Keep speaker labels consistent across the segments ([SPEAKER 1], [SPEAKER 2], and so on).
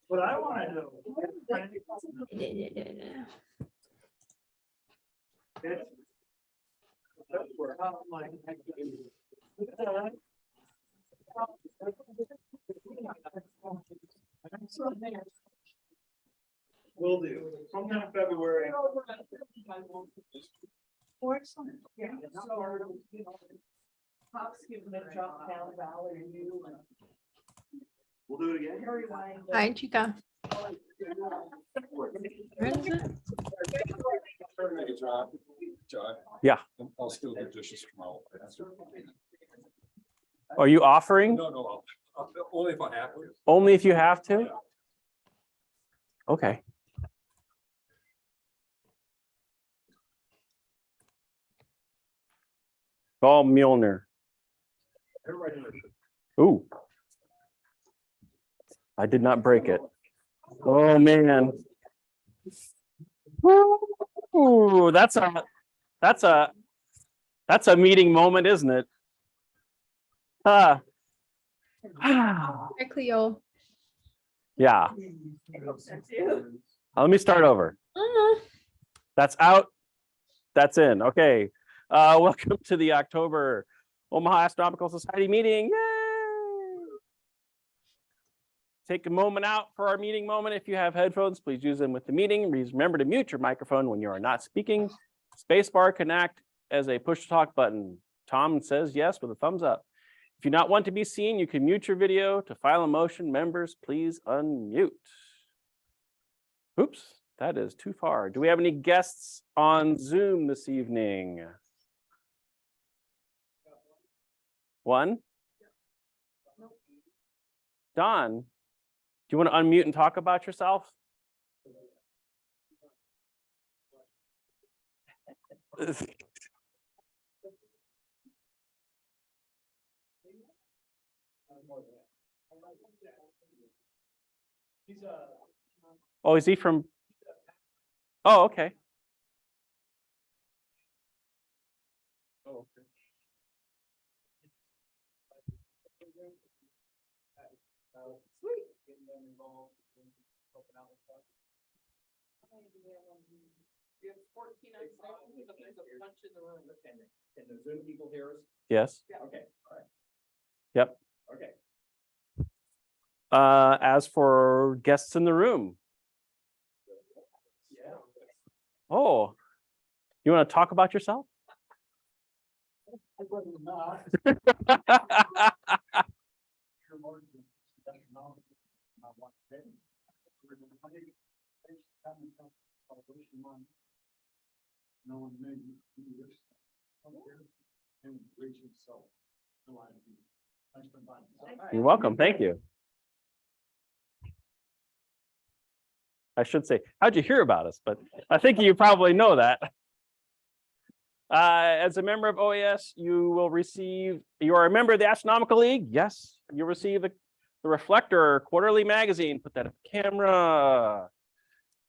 [SPEAKER 1] What I want to do. Will do. Sometime in February.
[SPEAKER 2] Yeah. Pop's giving a drop down valley and you.
[SPEAKER 1] We'll do it again.
[SPEAKER 3] Hi, Chica. Where is it?
[SPEAKER 4] Yeah.
[SPEAKER 5] I'll still do dishes tomorrow.
[SPEAKER 4] Are you offering?
[SPEAKER 5] No, only if I have to.
[SPEAKER 4] Only if you have to? Okay. Paul Milner. Ooh. I did not break it. Oh, man. Ooh, that's a meeting moment, isn't it?
[SPEAKER 3] Hi, Cleo.
[SPEAKER 4] Yeah. Let me start over. That's out. That's in. Okay. Welcome to the October Omaha Astronomical Society meeting. Yay! Take a moment out for our meeting moment. If you have headphones, please use them with the meeting. Please remember to mute your microphone when you are not speaking. Spacebar can act as a push to talk button. Tom says yes with a thumbs up. If you not want to be seen, you can mute your video. To file a motion, members, please unmute. Oops, that is too far. Do we have any guests on Zoom this evening? One? Don, do you want to unmute and talk about yourself? Oh, is he from? Oh, okay. Oh, okay.
[SPEAKER 2] Sweet. We have 14 on Zoom, but there's a bunch in the room.
[SPEAKER 1] Can the Zoom people hear us?
[SPEAKER 4] Yes.
[SPEAKER 1] Okay, all right.
[SPEAKER 4] Yep.
[SPEAKER 1] Okay.
[SPEAKER 4] As for guests in the room,
[SPEAKER 1] Yeah.
[SPEAKER 4] oh, you want to talk about yourself?
[SPEAKER 1] I wasn't not. No one made me do this. And reaching so. Thanks for inviting me.
[SPEAKER 4] You're welcome. Thank you. I should say, how'd you hear about us? But I think you probably know that. As a member of OAS, you are a member of the Astronomical League. Yes, you receive the Reflector Quarterly Magazine. Put that on camera.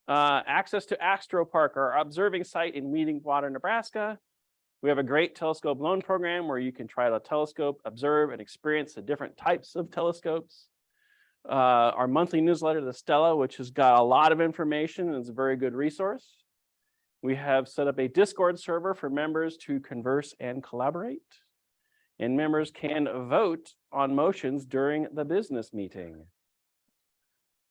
[SPEAKER 4] Access to Astro Park, our observing site in Weedingwater, Nebraska. We have a great telescope loan program where you can try the telescope, observe, and experience the different types of telescopes. Our monthly newsletter, the Stella, which has got a lot of information and is a very good resource. We have set up a Discord server for members to converse and collaborate. And members can vote on motions during the business meeting.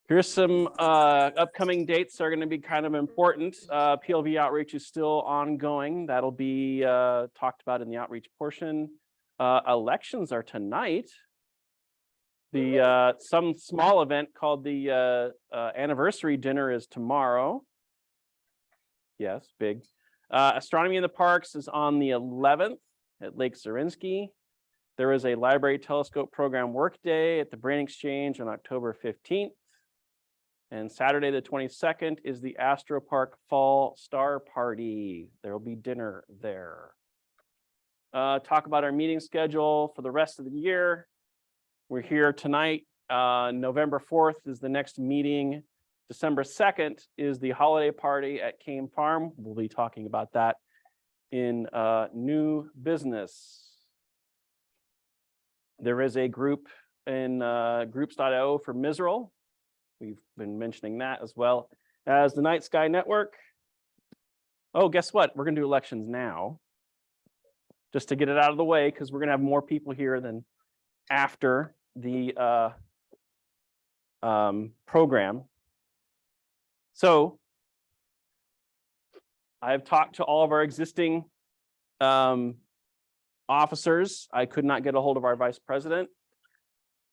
[SPEAKER 4] Here's some upcoming dates that are going to be kind of important. PLV outreach is still ongoing. That'll be talked about in the outreach portion. Elections are tonight. Some small event called the anniversary dinner is tomorrow. Yes, big. Astronomy in the Parks is on the 11th at Lake Zerinsky. There is a library telescope program workday at the Brain Exchange on October 15th. And Saturday, the 22nd, is the Astro Park Fall Star Party. There will be dinner there. Talk about our meeting schedule for the rest of the year. We're here tonight. November 4th is the next meeting. December 2nd is the holiday party at Kame Farm. We'll be talking about that in new business. There is a group in groups.io for Misral. We've been mentioning that as well as the Night Sky Network. Oh, guess what? We're going to do elections now. Just to get it out of the way, because we're going to have more people here than after the program. So I've talked to all of our existing officers. I could not get a hold of our vice president.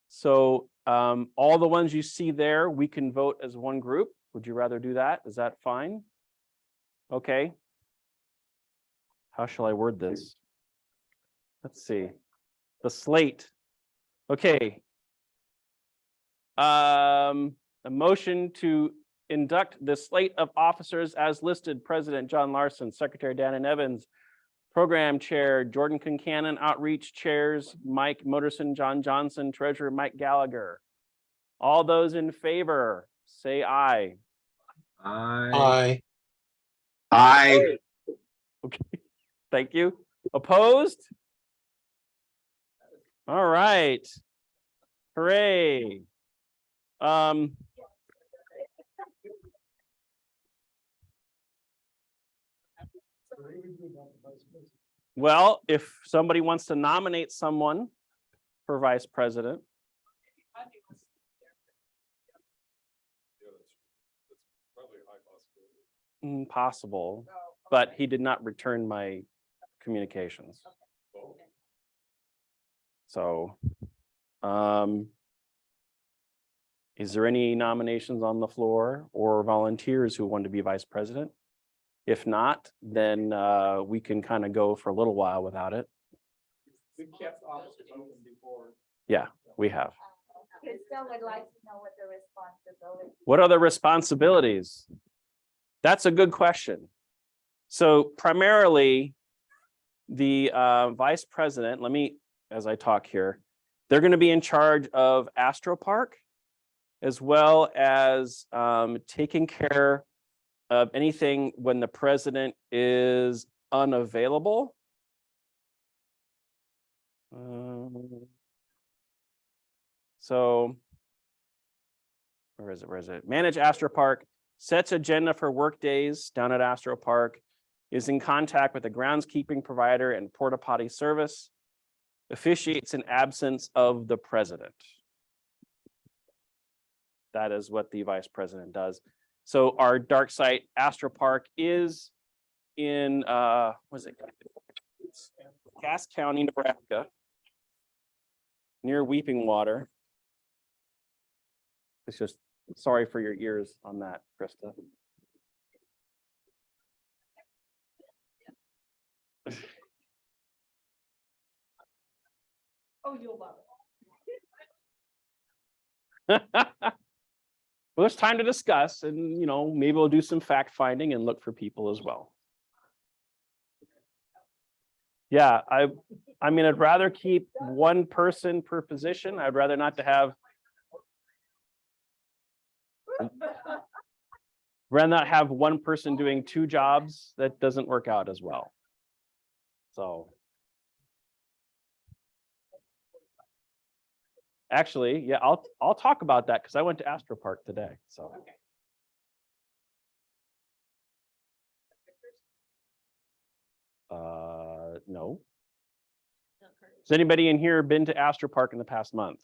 [SPEAKER 4] So all the ones you see there, we can vote as one group. Would you rather do that? Is that fine? Okay. How shall I word this? Let's see. The slate. Okay. A motion to induct the slate of officers as listed: President John Larson, Secretary Dannon Evans, Program Chair Jordan Concanon, Outreach Chairs Mike Moderson, John Johnson, Treasurer Mike Gallagher. All those in favor, say aye.
[SPEAKER 6] Aye.
[SPEAKER 5] Aye.
[SPEAKER 4] Okay, thank you. Opposed? All right. Hooray. Well, if somebody wants to nominate someone for vice president,
[SPEAKER 5] Yeah, that's probably a high possibility.
[SPEAKER 4] possible, but he did not return my communications.
[SPEAKER 5] Oh,
[SPEAKER 4] So, is there any nominations on the floor or volunteers who want to be vice president? If not, then we can kind of go for a little while without it.
[SPEAKER 1] We kept offices open before.
[SPEAKER 4] Yeah, we have.
[SPEAKER 7] Krista would like to know what the responsibility.
[SPEAKER 4] What are the responsibilities? That's a good question. So primarily, the vice president, let me, as I talk here, they're going to be in charge of Astro Park, as well as taking care of anything when the president is unavailable. So, where is it? Where is it? Manage Astro Park, sets agenda for work days down at Astro Park, is in contact with the groundskeeping provider and porta potty service, officiates in absence of the president. That is what the vice president does. So our dark site Astro Park is in what is it? Cass County, Nebraska, near Weeping Water. It's just sorry for your ears on that, Krista.
[SPEAKER 2] Oh, you'll love
[SPEAKER 4] Well, there's time to discuss, and maybe we'll do some fact finding and look for people as well. Yeah, I mean, I'd rather keep one person per position. I'd rather not to have, rather not have one person doing two jobs. That doesn't work out as well. So. Actually, yeah, I'll talk about that because I went to Astro Park today. So.
[SPEAKER 2] Okay.
[SPEAKER 4] No. Has anybody in here been to Astro Park in the past month?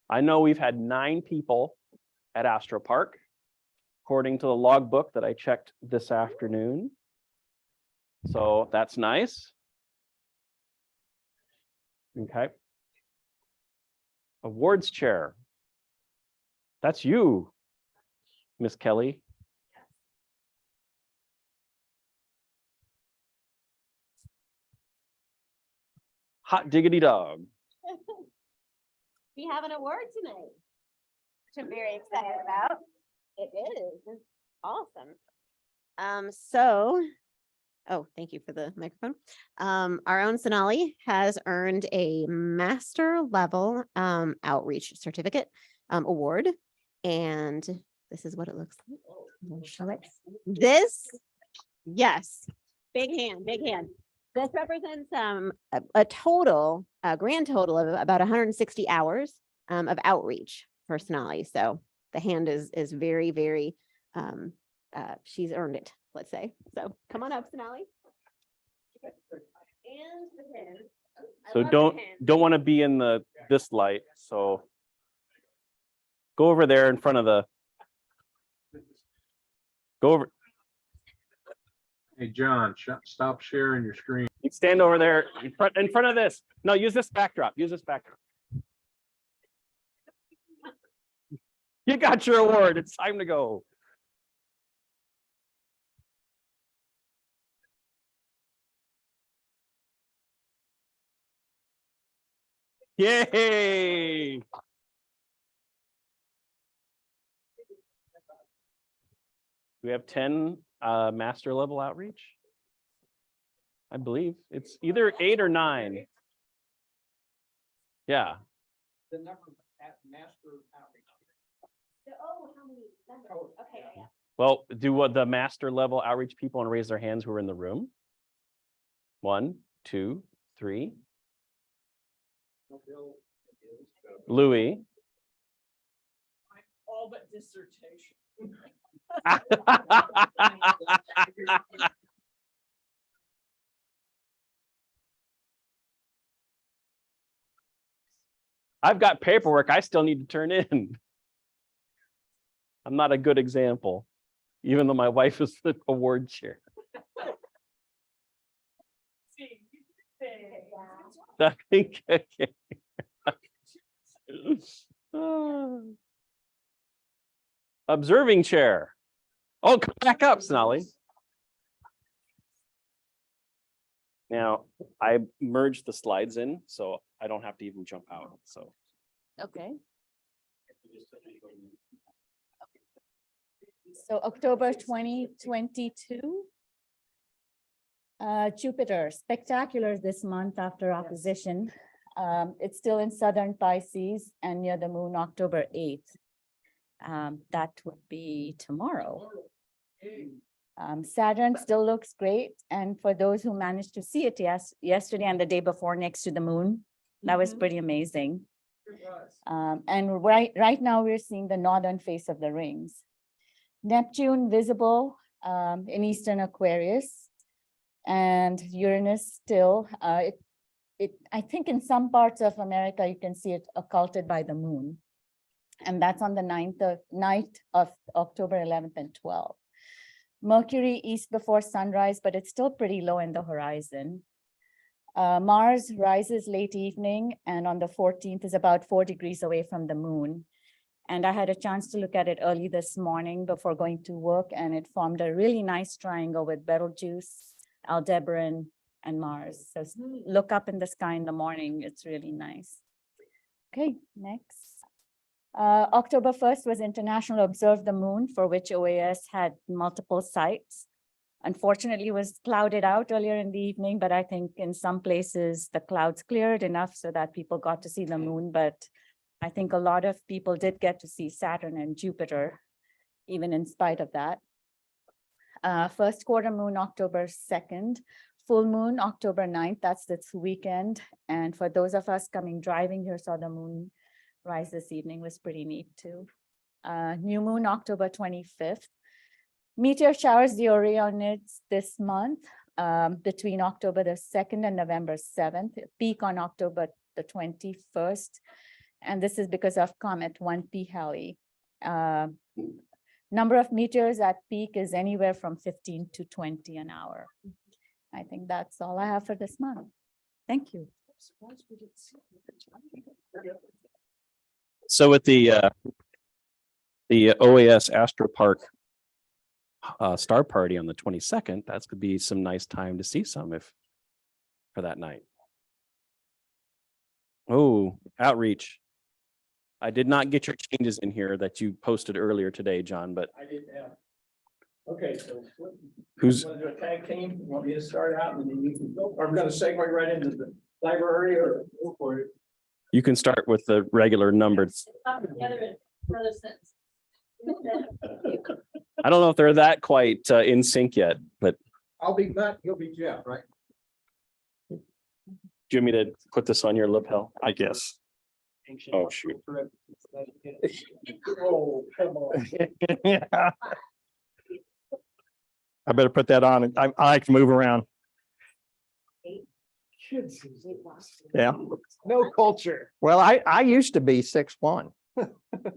[SPEAKER 4] I know we've had 9 people at Astro Park, according to the logbook that I checked this afternoon. So that's nice. Okay. Awards chair. That's you, Miss Kelly. Hot diggity dog.
[SPEAKER 7] We have an award tonight, which I'm very excited about. It is, it's awesome. Oh, thank you for the microphone. Our own Sonali has earned a master level outreach certificate award. And this is what it looks like. I'm gonna show it. This, yes, big hand, big hand. This represents a total, a grand total of about 160 hours of outreach for Sonali. So the hand is very, very, she's earned it, let's say. So come on up, Sonali. And the pin. I
[SPEAKER 4] So
[SPEAKER 7] love the pin.
[SPEAKER 4] don't want to be in this light. So go over there in front of go over.
[SPEAKER 6] Hey, John, stop sharing your screen.
[SPEAKER 4] You stand over there in front of this. No, use this backdrop. Use this backdrop. You got your award. It's time to go. Yay! We have 10 master level outreach. I believe it's either 8 or 9. Yeah.
[SPEAKER 2] The number at master outreach.
[SPEAKER 7] Oh, how many? Okay, yeah.
[SPEAKER 4] Well, do the master level outreach people want to raise their hands who are in the room? 1, 2, 3. Louis.
[SPEAKER 2] All but dissertation.
[SPEAKER 4] I've got paperwork I still need to turn in. I'm not a good example, even though my wife is the award chair. Okay. Observing chair. Oh, come back up, Sonali. Now, I merged the slides in, so I don't have to even jump out, so.
[SPEAKER 8] Okay. So October 2022. Jupiter, spectacular this month after opposition. It's still in southern Pisces and near the moon October 8th. That would be tomorrow. Saturn still looks great. And for those who managed to see it yesterday and the day before next to the moon, that was pretty amazing. And right now we're seeing the northern face of the rings. Neptune visible in Eastern Aquarius, and Uranus still. I think in some parts of America you can see it occulted by the moon, and that's on the night of October 11th and 12th. Mercury east before sunrise, but it's still pretty low in the horizon. Mars rises late evening, and on the 14th is about 4 degrees away from the moon. And I had a chance to look at it early this morning before going to work, and it formed a really nice triangle with Betelgeuse, Aldebaran, and Mars. So look up in the sky in the morning. It's really nice. Okay, next. October 1st was International Observe the Moon, for which OAS had multiple sites. Unfortunately, it was clouded out earlier in the evening, but I think in some places the clouds cleared enough so that people got to see the moon. But I think a lot of people did get to see Saturn and Jupiter, even in spite of that. First quarter moon, October 2nd. Full moon, October 9th. That's this weekend. And for those of us coming driving here, saw the moon rise this evening, was pretty neat too. New moon, October 25th. Meteor showers, the Orionids this month between October the 2nd and November 7th, peak on October the 21st. And this is because of comet 1P Halley. Number of meteors at peak is anywhere from 15 to 20 an hour. I think that's all I have for this month. Thank you.
[SPEAKER 4] So with the OAS Astro Park star party on the 22nd, that's gonna be some nice time to see some for that night. Oh, outreach. I did not get your changes in here that you posted earlier today, John, but
[SPEAKER 1] I did have. Okay, so.
[SPEAKER 4] Who's-
[SPEAKER 1] Want to do a tag team? Want me to start out and then you can go, or I'm gonna segue right into the library or go for it.
[SPEAKER 4] you can start with the regular numbers. I don't know if they're that quite in sync yet, but
[SPEAKER 1] I'll be Matt, you'll be Jeff, right?
[SPEAKER 4] Do you want me to put this on your lapel? I guess. Oh, shoot.
[SPEAKER 1] Oh, come on.
[SPEAKER 4] I better put that on. I like to move around.
[SPEAKER 1] Kids.
[SPEAKER 4] Yeah.
[SPEAKER 1] No culture.
[SPEAKER 9] Well, I used to be 6'1",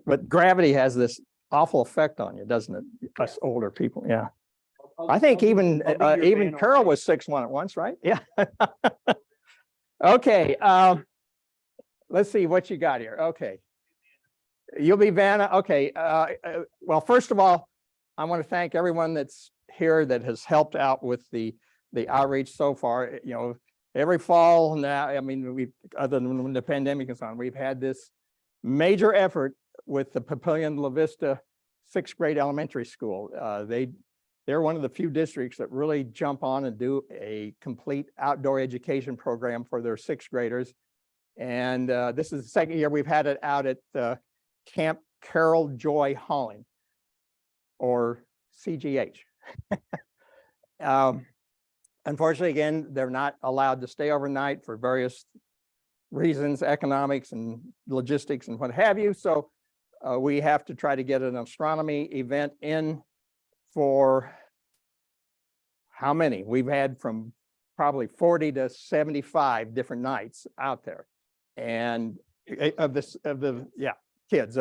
[SPEAKER 9] but gravity has this awful effect on you, doesn't it? Us older people, yeah. I think even Carol was 6'1" at once, right? Yeah. Okay, let's see what you got here. Okay. You'll be Vanna. Okay. Well, first of all, I want to thank everyone that's here that has helped out with the outreach so far. You know, every fall now, I mean, we, other than when the pandemic is on, we've had this major effort with the Papillion La Vista 6th grade elementary school. They're one of the few districts that really jump on and do a complete outdoor education program for their 6th graders. And this is the second year we've had it out at Camp Carol Joy Holling, or CGH. Unfortunately, again, they're not allowed to stay overnight for various reasons, economics and logistics and what have you. So we have to try to get an astronomy event in for how many? We've had from probably 40 to 75 different nights out there. And of the kids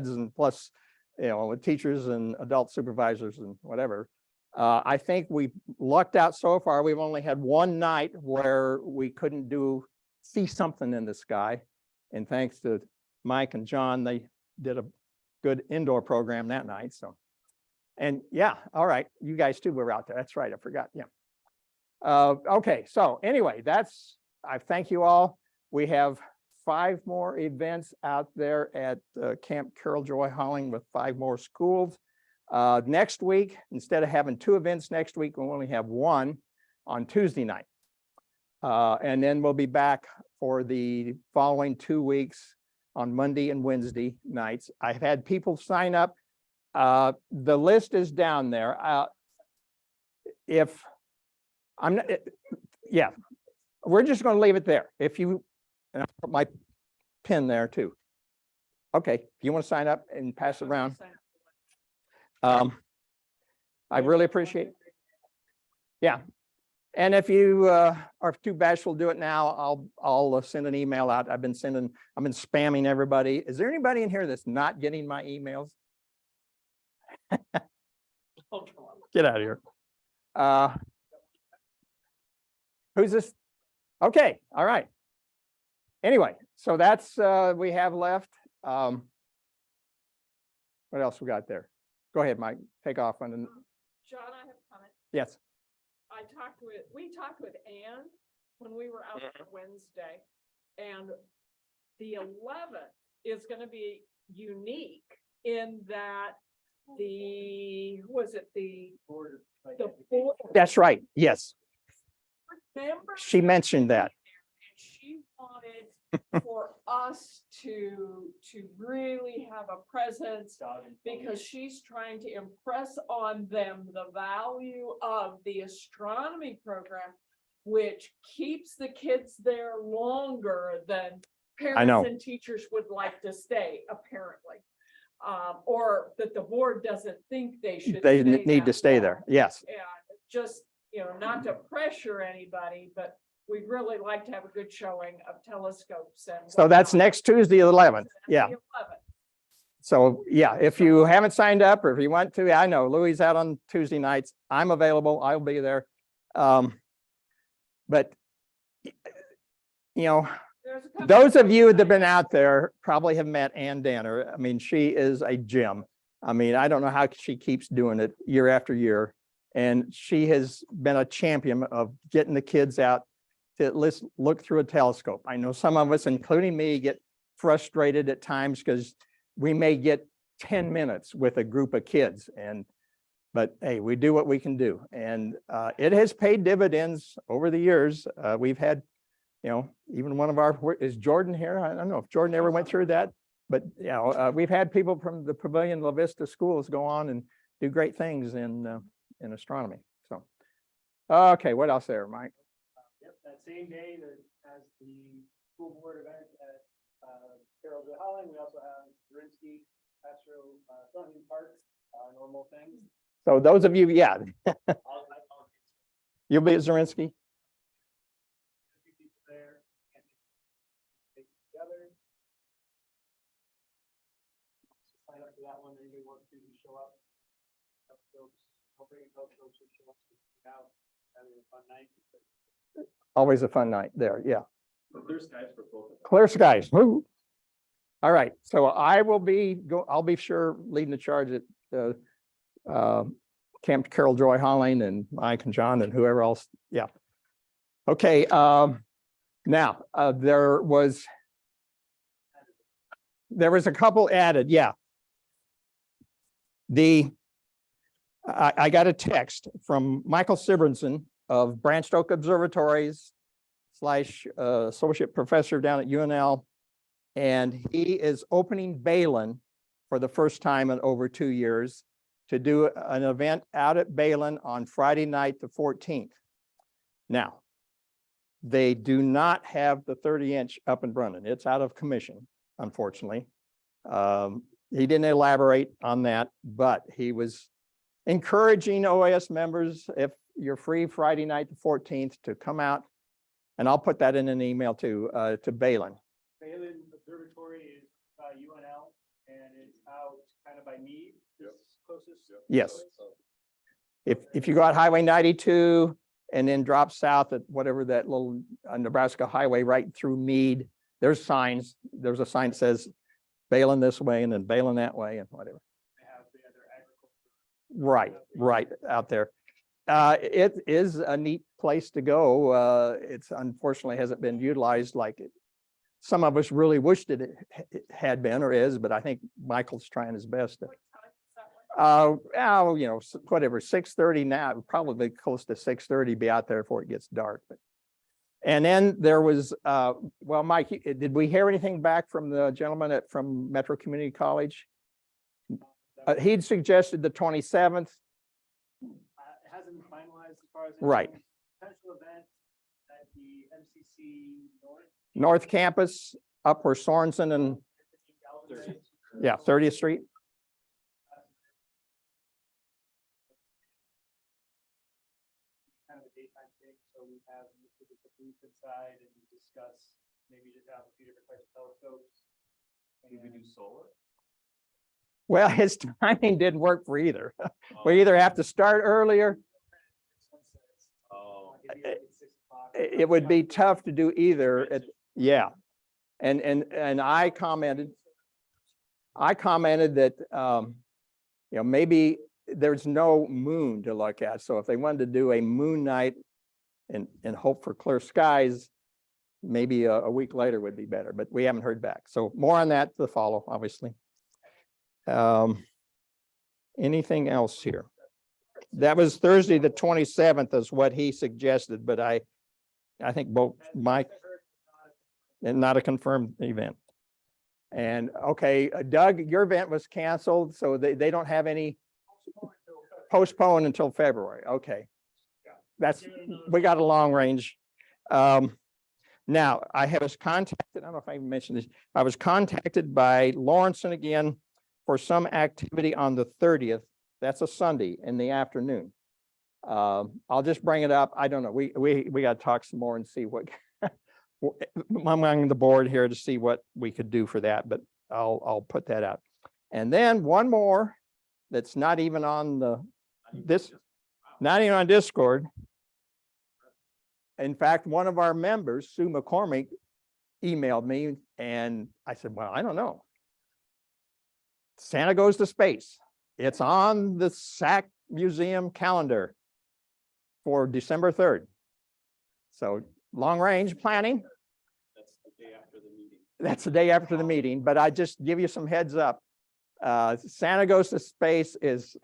[SPEAKER 9] and plus, you know, with teachers and adult supervisors and whatever. I think we lucked out so far. We've only had one night where we couldn't see something in the sky. And thanks to Mike and John, they did a good indoor program that night. So, and yeah, all right. You guys too were out there. That's right. I forgot. Yeah. Okay. So anyway, I thank you all. We have 5 more events out there at Camp Carol Joy Holling with 5 more schools. Next week, instead of having 2 events next week, we'll only have 1 on Tuesday night. And then we'll be back for the following 2 weeks on Monday and Wednesday nights. I've had people sign up. The list is down there. If I'm not, yeah, we're just going to leave it there. If you, and I'll put my pin there too. Okay, if you want to sign up and pass it around. I really appreciate. Yeah. And if you are too bashful to do it now, I'll send an email out. I've been spamming everybody. Is there anybody in here that's not getting my emails? Get out of here. Who's this? Okay, all right. Anyway, so that's we have left. What else we got there? Go ahead, Mike. Take off on the.
[SPEAKER 2] John, I have a comment.
[SPEAKER 4] Yes.
[SPEAKER 2] We talked with Ann when we were out there Wednesday, and the 11th is going to be unique in that the board.
[SPEAKER 9] That's right. Yes.
[SPEAKER 2] Remember,
[SPEAKER 9] She mentioned that.
[SPEAKER 2] she wanted for us to really have a presence because she's trying to impress on them the value of the astronomy program, which keeps the kids there longer than parents and teachers would like to stay, apparently. Or that the board doesn't think they should.
[SPEAKER 9] They need to stay there. Yes.
[SPEAKER 2] And just, you know, not to pressure anybody, but we'd really like to have a good showing of telescopes. And
[SPEAKER 9] So that's
[SPEAKER 2] whatnot.
[SPEAKER 9] next Tuesday, the 11th. Yeah.
[SPEAKER 2] The 11th.
[SPEAKER 9] So yeah, if you haven't signed up or if you want to, I know Louis is out on Tuesday nights. I'm available. I'll be there. But you know, those of you that have been out there probably have met Ann Danner. I mean, she is a gem. I mean, I don't know how she keeps doing it year after year. And she has been a champion of getting the kids out to at least look through a telescope. I know some of us, including me, get frustrated at times because we may get 10 minutes with a group of kids. But hey, we do what we can do. And it has paid dividends over the years. We've had, you know, even one of is Jordan here? I don't know if Jordan ever went through that, but you know, we've had people from the Papillion La Vista schools go on and do great things in astronomy. So, okay, what else there, Mike?
[SPEAKER 1] that same day that has the school board event at, Carol Joy Holland, we also have Zirinsky, Astro, Thornton Park, normal things.
[SPEAKER 9] So those of you, yeah,
[SPEAKER 1] I'll
[SPEAKER 9] you'll be at Zirinsky.
[SPEAKER 1] a few people there. And take it together. Sign up for that one, anybody wants to show up. Help folks, I'll bring help folks who show up, out, having a fun night.
[SPEAKER 9] Always a fun night there, yeah.
[SPEAKER 5] Clear skies for both of them.
[SPEAKER 9] Clear skies. Woo. All right, so I will be I'll be sure leading the charge at Camp Carol Joy Holling and Mike and John and whoever else. Yeah. Okay. Now there was a couple added. Yeah. I got a text from Michael Sibrinson of Branched Oak Observatories / associate professor down at UNL. And he is opening Balin for the first time in over 2 years to do an event out at Balin on Friday night, the 14th. Now, they do not have the 30-inch up and running. It's out of commission, unfortunately. He didn't elaborate on that, but he was encouraging OAS members, if you're free Friday night, the 14th, to come out. And I'll put that in an email to Balin.
[SPEAKER 1] Balin Observatory is UNL and it's out kind of by Meade.
[SPEAKER 5] Yep.
[SPEAKER 1] It's closest.
[SPEAKER 9] Yes. If you go out Highway 92 and then drop south at whatever that little Nebraska highway right through Meade, there's signs. There's a sign that says Balin this way and then Balin that way and whatever.
[SPEAKER 1] They have the other agriculture.
[SPEAKER 9] Right out there. It is a neat place to go. It's unfortunately hasn't been utilized like some of us really wished it had been or is, but I think Michael's trying his best to. Whatever, 6:30 now, probably close to 6:30, be out there before it gets dark. But and then there was, well, Mike, did we hear anything back from the gentleman from Metro Community College? He'd suggested the 27th.
[SPEAKER 1] It hasn't been finalized as far as.
[SPEAKER 9] Right.
[SPEAKER 1] Potential event at the MCC
[SPEAKER 9] North Campus, up where Sorensen and, yeah, 30th Street.
[SPEAKER 1] Kind of a daytime thing, so we have just a booth inside and discuss, maybe just have a few different types of telescopes.
[SPEAKER 5] Can we do solar?
[SPEAKER 9] Well, his timing didn't work for either. We either have to start earlier.
[SPEAKER 5] Oh.
[SPEAKER 9] It would be tough to do either. Yeah. And I commented that, maybe there's no moon to look at. So if they wanted to do a moon night and hope for clear skies, maybe a week later would be better, but we haven't heard back. So more on that to follow, obviously. Anything else here? That was Thursday, the 27th is what he suggested, but I think both Mike and not a confirmed event. And okay, Doug, your event was canceled, so they don't have any postponed until February. Okay. We got a long range. Now I was contacted, I don't know if I even mentioned this. I was contacted by Lawrenson again for some activity on the 30th. That's a Sunday in the afternoon. I'll just bring it up. I don't know. We got to talk some more and see what I'm on the board here to see what we could do for that, but I'll put that out. And then one more that's not even on not even on Discord. In fact, one of our members, Sue McCormick, emailed me and I said, well, I don't know. Santa Goes to Space. It's on the SAC Museum calendar for December 3rd. So long range planning.
[SPEAKER 5] That's the day after the meeting.
[SPEAKER 9] That's the day after the meeting, but I just give you some heads up. Santa Goes to Space is,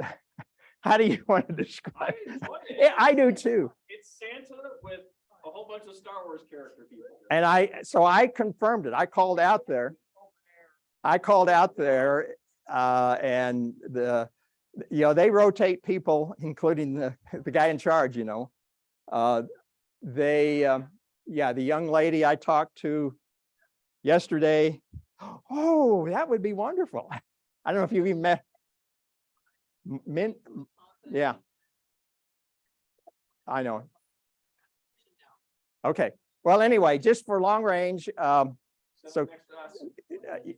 [SPEAKER 9] how do you want to describe it? Yeah, I do too.
[SPEAKER 4] It's Santa with a whole bunch of Star Wars character people.
[SPEAKER 9] And I confirmed it. I called out there and they rotate people, including the guy in charge, yeah, the young lady I talked to yesterday. Oh, that would be wonderful. I don't know if you've even met. Mint, yeah. I know. Okay, well, anyway, just for long range, so,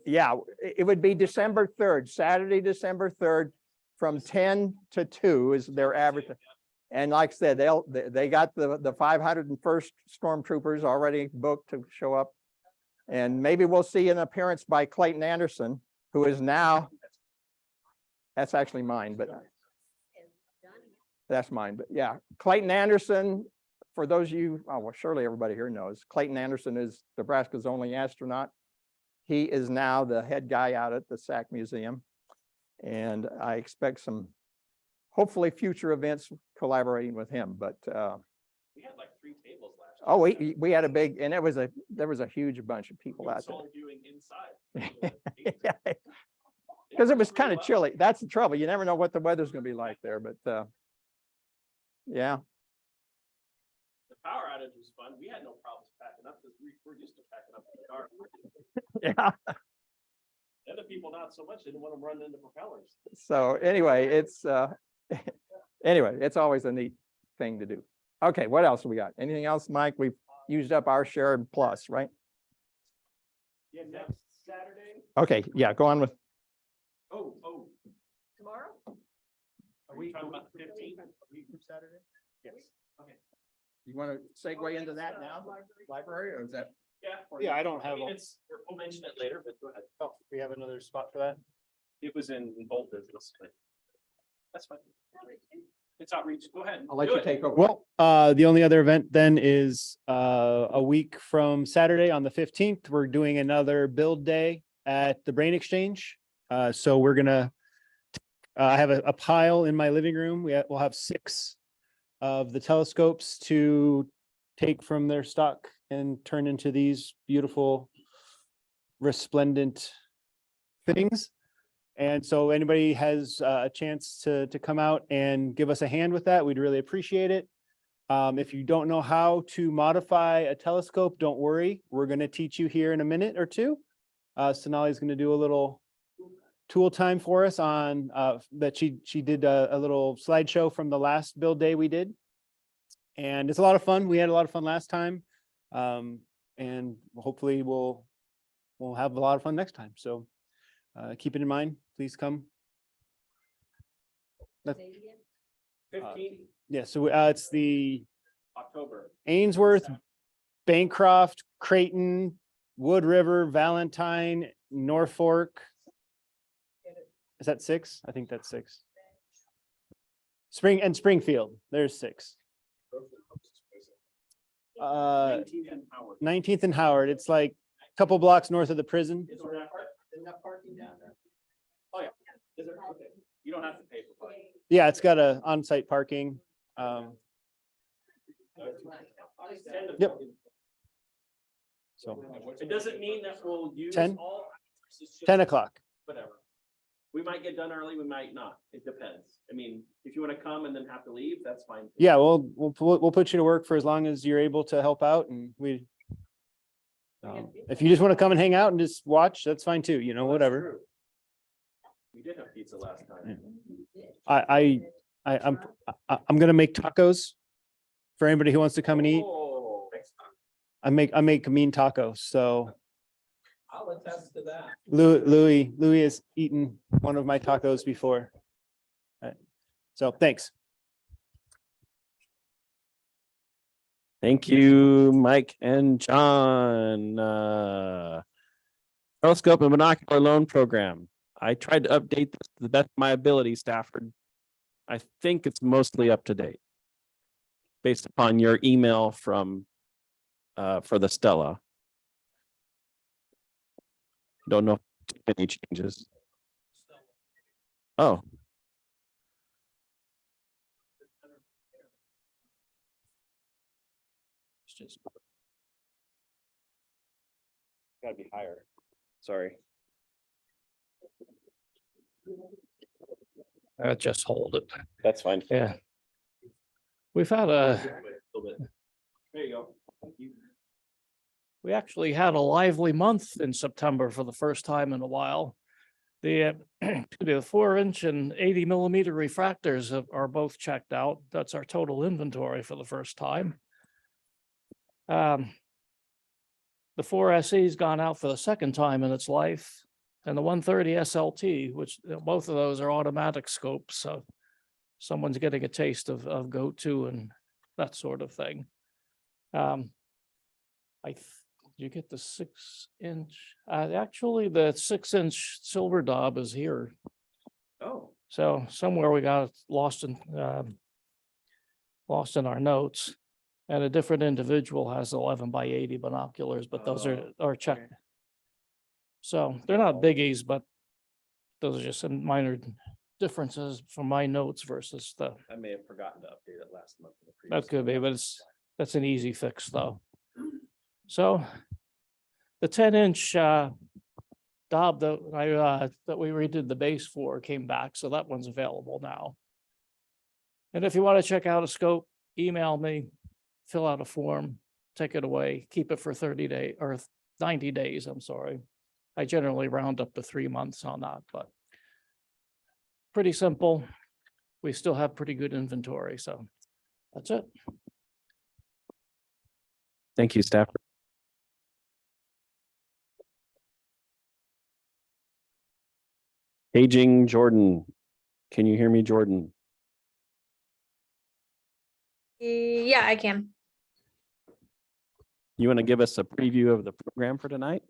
[SPEAKER 9] yeah, it would be December 3rd, Saturday, December 3rd, from 10 to 2 is their average. And like I said, they got the 501st Stormtroopers already booked to show up. And maybe we'll see an appearance by Clayton Anderson, who is now, that's actually mine, but that's mine. But yeah, Clayton Anderson, for those of you, oh, well, surely everybody here knows, Clayton Anderson is Nebraska's only astronaut. He is now the head guy out at the SAC Museum. And I expect some, hopefully future events collaborating with him, but
[SPEAKER 5] We had like 3 tables last year.
[SPEAKER 9] oh, we had a big, and there was a huge bunch of people out
[SPEAKER 5] Solar viewing inside.
[SPEAKER 9] there. Because it was kind of chilly. That's the trouble. You never know what the weather's gonna be like there, but yeah.
[SPEAKER 5] The power outage was fun. We had no problems packing up because we're used to packing up in the car.
[SPEAKER 9] Yeah.
[SPEAKER 5] The other people not so much. They didn't want to run into propellers.
[SPEAKER 9] So anyway, it's anyway, it's always a neat thing to do. Okay, what else we got? Anything else, Mike? We've used up our share and plus, right?
[SPEAKER 5] Yeah, next Saturday.
[SPEAKER 9] Okay, yeah, go on with,
[SPEAKER 5] Oh,
[SPEAKER 2] Tomorrow?
[SPEAKER 5] are we talking about the 15th?
[SPEAKER 1] Saturday?
[SPEAKER 5] Yes. Okay.
[SPEAKER 9] you want to segue into that now? Library, or is that?
[SPEAKER 5] Yeah.
[SPEAKER 1] I don't have
[SPEAKER 5] mean,
[SPEAKER 1] a-
[SPEAKER 5] we'll mention it later, but go ahead.
[SPEAKER 1] Oh, we have another spot for that?
[SPEAKER 5] It was in old business, but that's fine. It's outreach. Go ahead.
[SPEAKER 9] I'll let
[SPEAKER 5] Do
[SPEAKER 9] you
[SPEAKER 5] it.
[SPEAKER 9] take over.
[SPEAKER 10] Well, the only other event then is a week from Saturday on the 15th. We're doing another build day at the Brain Exchange. So we're gonna, I have a pile in my living room. We'll have 6 of the telescopes to take from their stock and turn into these beautiful resplendent things. And so anybody has a chance to come out and give us a hand with that, we'd really appreciate it. If you don't know how to modify a telescope, don't worry. We're going to teach you here in a minute or two. Sonali's going to do a little tool time for us on that she did a little slideshow from the last build day we did. And it's a lot of fun. We had a lot of fun last time. And hopefully we'll have a lot of fun next time. So keep it in mind, please come.
[SPEAKER 5] 15th
[SPEAKER 10] Yeah, so it's the
[SPEAKER 5] October.
[SPEAKER 10] Ainsworth, Bancroft, Creighton, Wood River, Valentine, Norfolk. Is that 6? I think that's 6. Springfield, there's 6.
[SPEAKER 5] 19th and Howard.
[SPEAKER 10] 19th and Howard, it's like a couple blocks north of the prison.
[SPEAKER 5] Is there enough parking down there? Oh, yeah. Is there? Okay. You don't have to pay for parking.
[SPEAKER 10] Yeah, it's got a on-site parking. Yep. So
[SPEAKER 5] It doesn't mean that we'll use
[SPEAKER 10] 10?
[SPEAKER 5] all. It's just
[SPEAKER 10] 10 o'clock.
[SPEAKER 5] Whatever. We might get done early, we might not. It depends. I mean, if you want to come and then have to leave, that's fine. too.
[SPEAKER 10] Yeah, we'll put you to work for as long as you're able to help out, and we. If you just want to come and hang out and just watch, that's fine too, you know,
[SPEAKER 5] That's
[SPEAKER 10] whatever.
[SPEAKER 5] true. We did have pizza last time.
[SPEAKER 10] I'm gonna make tacos for anybody who wants to come and eat.
[SPEAKER 5] Oh, next time.
[SPEAKER 10] I make mean tacos, so
[SPEAKER 5] I'll attest to that.
[SPEAKER 10] Louis has eaten one of my tacos before. So thanks.
[SPEAKER 4] Thank you, Mike and John. Telescope and binocular loan program. I tried to update this to the best of my ability, Stafford. I think it's mostly up to date. Based upon your email from for the Stella. Don't know if any changes. Oh. It's just. Gotta be higher. Sorry.
[SPEAKER 3] Just hold it.
[SPEAKER 4] That's fine.
[SPEAKER 3] Yeah. We've had
[SPEAKER 5] A little bit. There you go. Thank you.
[SPEAKER 11] We actually had a lively month in September for the first time in a while. The 4-inch and 80 mm refractors are both checked out. That's our total inventory for the first time. The 4SE's gone out for the second time in its life, and the 130 SLT, which both of those are automatic scopes. So someone's getting a taste of go-to and that sort of thing. Did you get the 6-inch? Actually, the 6-inch silver Dob is here.
[SPEAKER 5] Oh,
[SPEAKER 11] So somewhere we got lost in our notes. And a different individual has 11 by 80 binoculars, but those are checked.
[SPEAKER 5] okay.
[SPEAKER 11] So they're not biggies, but those are just some minor differences from my notes versus the,
[SPEAKER 5] I may have forgotten to update it last month.
[SPEAKER 11] that could be, but that's an easy fix though. So the 10-inch Dob that we redid the base for came back, so that one's available now. And if you want to check out a scope, email me, fill out a form, take it away, keep it for 30 days or 90 days, I'm sorry. I generally round up to 3 months on that, but pretty simple. We still have pretty good inventory, so that's it.
[SPEAKER 4] Thank you, staff. Paging Jordan. Can you hear me, Jordan?
[SPEAKER 3] Yeah, I can.
[SPEAKER 4] You want to give us a preview of the program for tonight?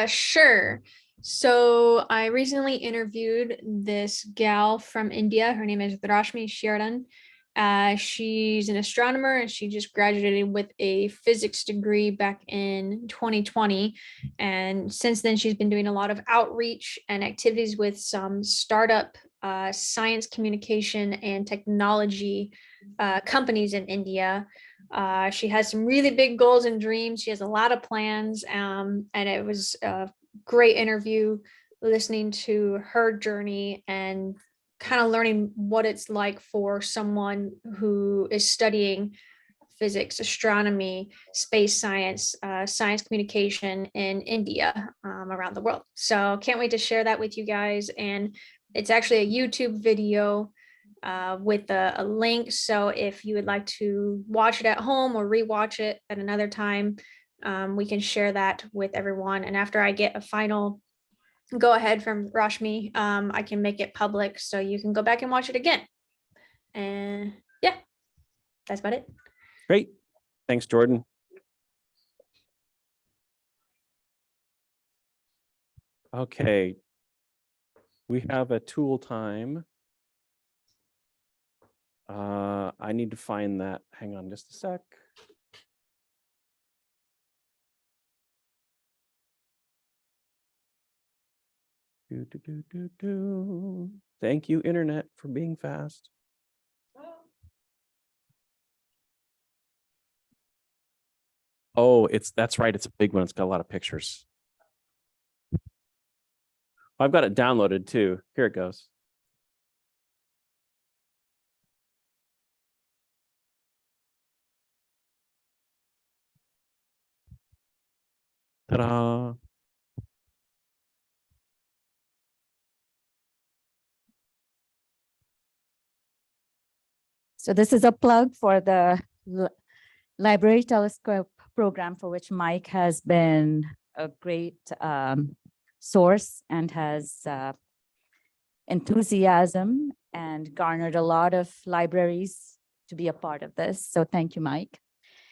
[SPEAKER 3] Sure. So I recently interviewed this gal from India. Her name is Rashmi Sheridan. She's an astronomer and she just graduated with a physics degree back in 2020. And since then, she's been doing a lot of outreach and activities with some startup science communication and technology companies in India. She has some really big goals and dreams. She has a lot of plans, and it was a great interview listening to her journey and kind of learning what it's like for someone who is studying physics, astronomy, space science, science communication in India, around the world. So can't wait to share that with you guys. And it's actually a YouTube video with a link. So if you would like to watch it at home or rewatch it at another time, we can share that with everyone. And after I get a final go ahead from Rashmi, I can make it public so you can go back and watch it again. And yeah, that's about it.
[SPEAKER 4] Great. Thanks, Jordan. Okay. We have a tool time. I need to find that. Hang on just a sec. Thank you, internet, for being fast. Oh, that's right. It's a big one. It's got a lot of pictures. I've got it downloaded too. Here it goes. Ta-da.
[SPEAKER 8] So this is a plug for the Library Telescope program, for which Mike has been a great source and has enthusiasm and garnered a lot of libraries to be a part of this. So thank you, Mike.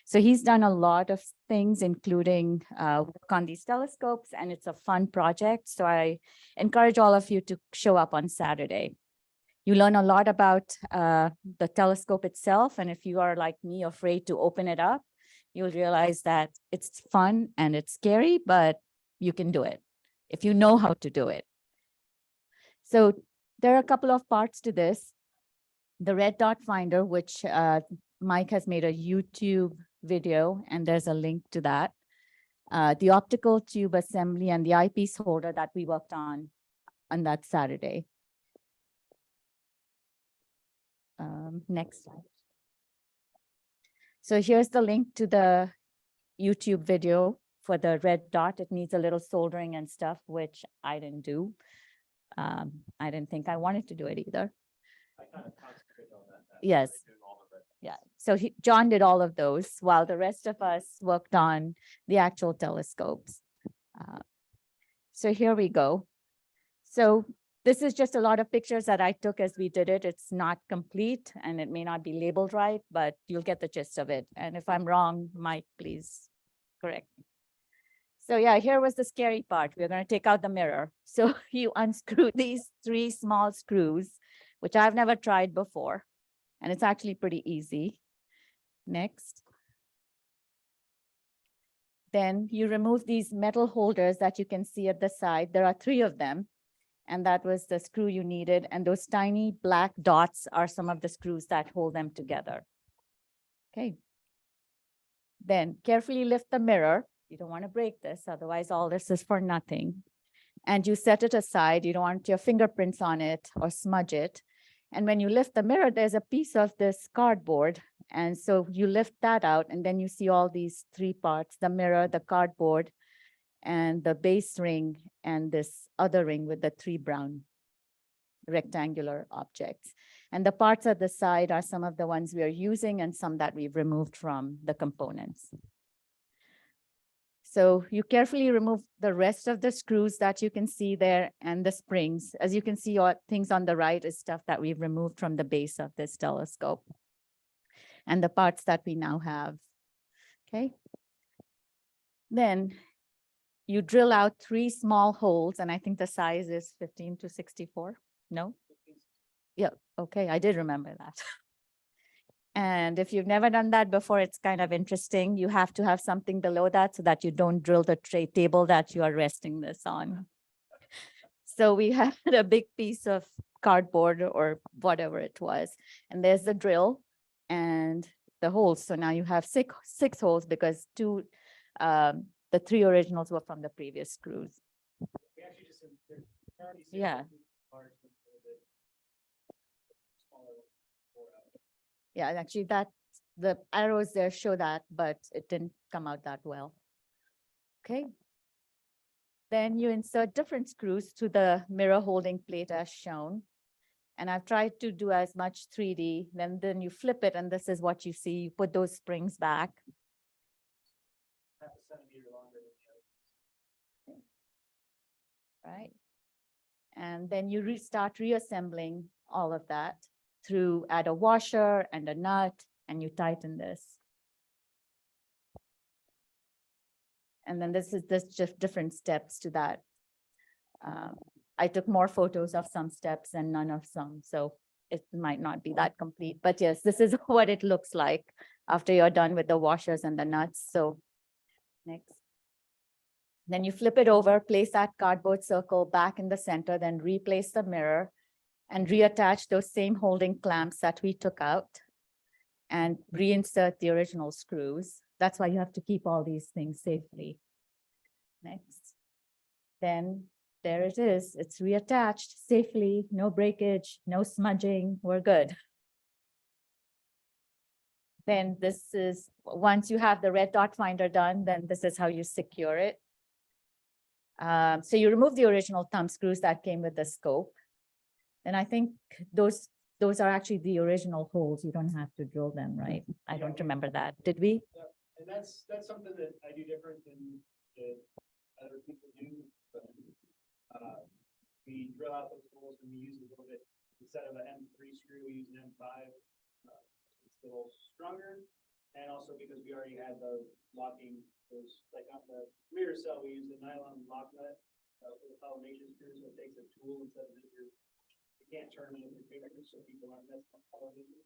[SPEAKER 8] So he's done a lot of things, including work on these telescopes, and it's a fun project. So I encourage all of you to show up on Saturday. You learn a lot about the telescope itself. And if you are like me, afraid to open it up, you'll realize that it's fun and it's scary, but you can do it if you know how to do it. So there are a couple of parts to this. The red dot finder, which Mike has made a YouTube video, and there's a link to that. The optical tube assembly and the eyepiece holder that we worked on that Saturday. Next slide. So here's the link to the YouTube video. for the red dot, it needs a little soldering and stuff, which I didn't do. I didn't think I wanted to do it either.
[SPEAKER 5] I kind of concentrated on that.
[SPEAKER 8] Yes.
[SPEAKER 5] Doing all the red dots.
[SPEAKER 8] Yeah, so John did all of those while the rest of us worked on the actual telescopes. So here we go. So this is just a lot of pictures that I took as we did it. It's not complete and it may not be labeled right, but you'll get the gist of it. And if I'm wrong, Mike, please correct me. So yeah, here was the scary part. We're going to take out the mirror. So you unscrew these 3 small screws, which I've never tried before. And it's actually pretty easy. Next. Then you remove these metal holders that you can see at the side. There are 3 of them. And that was the screw you needed. And those tiny black dots are some of the screws that hold them together. Okay. Then carefully lift the mirror. You don't want to break this, otherwise all this is for nothing. And you set it aside. You don't want your fingerprints on it or smudge it. And when you lift the mirror, there's a piece of this cardboard. And so you lift that out and then you see all these 3 parts, the mirror, the cardboard, and the base ring, and this other ring with the 3 brown rectangular objects. And the parts at the side are some of the ones we are using and some that we've removed from the components. So you carefully remove the rest of the screws that you can see there and the springs. As you can see, all things on the right is stuff that we've removed from the base of this telescope and the parts that we now have. Okay. Then you drill out 3 small holes, and I think the size is 15 to 64. No? Yeah, okay, I did remember that. And if you've never done that before, it's kind of interesting. You have to have something below that so that you don't drill the tray table that you are resting this on. So we had a big piece of cardboard or whatever it was, and there's the drill and the holes. So now you have six holes because the 3 originals were from the previous screws.
[SPEAKER 1] We actually just, there's already
[SPEAKER 8] Yeah.
[SPEAKER 1] parts with a little bit smaller bore out.
[SPEAKER 8] Yeah, and actually the arrows there show that, but it didn't come out that well. Okay. Then you insert different screws to the mirror holding plate as shown. And I've tried to do as much 3D, then you flip it and this is what you see. You put those springs back.
[SPEAKER 1] Half a centimeter longer than the other.
[SPEAKER 8] Right? And then you start reassembling all of that through add a washer and a nut, and you tighten this. And then this just different steps to that. I took more photos of some steps and none of some, so it might not be that complete, but yes, this is what it looks like after you're done with the washers and the nuts. So next. Then you flip it over, place that cardboard circle back in the center, then replace the mirror and reattach those same holding clamps that we took out and reinsert the original screws. That's why you have to keep all these things safely. Next. Then there it is. It's reattached safely, no breakage, no smudging. We're good. Then this is, once you have the red dot finder done, then this is how you secure it. So you remove the original thumb screws that came with the scope. And I think those are actually the original holes. You don't have to drill them, right? I don't remember that. Did we?
[SPEAKER 1] And that's something that I do different than other people do. But, we drill out those holes and we use a little bit, instead of an M3 screw, we use an M5. It's a little stronger. And also because we already had the locking, those, like on the mirror cell, we use the nylon lock nut for the pollination screw. So it takes a tool instead of just you can't turn it with your fingers, so people aren't messing up pollination.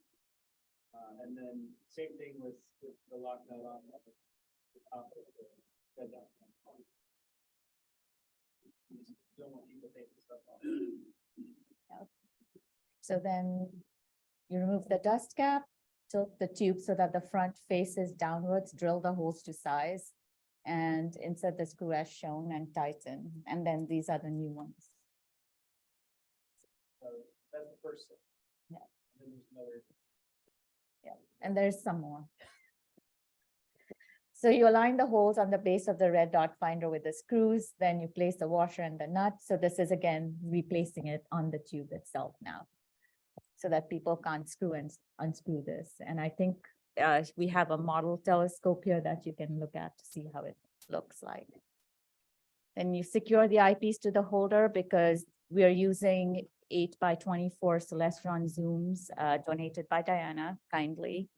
[SPEAKER 1] And then same thing with the lock nut on the top of the red dot. You just don't want people taking stuff off.
[SPEAKER 8] So then you remove the dust cap, tilt the tube so that the front faces downwards, drill the holes to size, and insert the screw as shown and tighten. And then these are the new ones.
[SPEAKER 1] So that's the first step.
[SPEAKER 8] Yeah.
[SPEAKER 1] And then there's another.
[SPEAKER 8] Yeah, and there's some more. So you align the holes on the base of the red dot finder with the screws, then you place the washer and the nut. So this is again replacing it on the tube itself now, so that people can't screw and unscrew this. And I think we have a model telescope here that you can look at to see how it looks like. Then you secure the eyepiece to the holder because we are using 8x24 Celestron zooms donated by Diana kindly.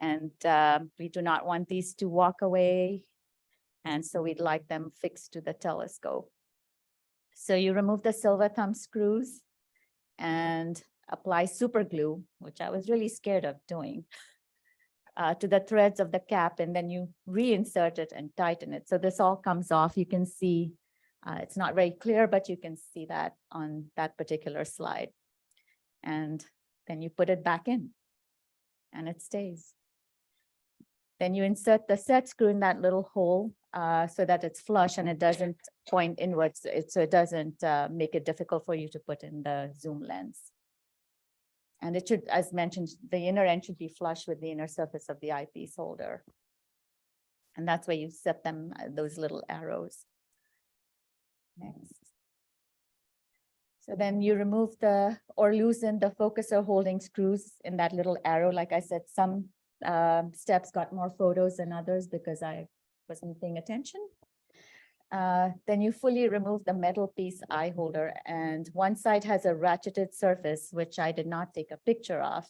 [SPEAKER 8] And we do not want these to walk away. And so we'd like them fixed to the telescope. So you remove the silver thumb screws and apply super glue, which I was really scared of doing, to the threads of the cap, and then you reinsert it and tighten it. So this all comes off. You can see, it's not very clear, but you can see that on that particular slide. And then you put it back in and it stays. Then you insert the set screw in that little hole so that it's flush and it doesn't point inwards. So it doesn't make it difficult for you to put in the zoom lens. And it should, as mentioned, the inner end should be flush with the inner surface of the eyepiece holder. And that's where you set them, those little arrows. Next. So then you remove or loosen the focuser holding screws in that little arrow. Like I said, some steps got more photos than others because I wasn't paying attention. Then you fully remove the metal piece eye holder, and one side has a ratcheted surface, which I did not take a picture of,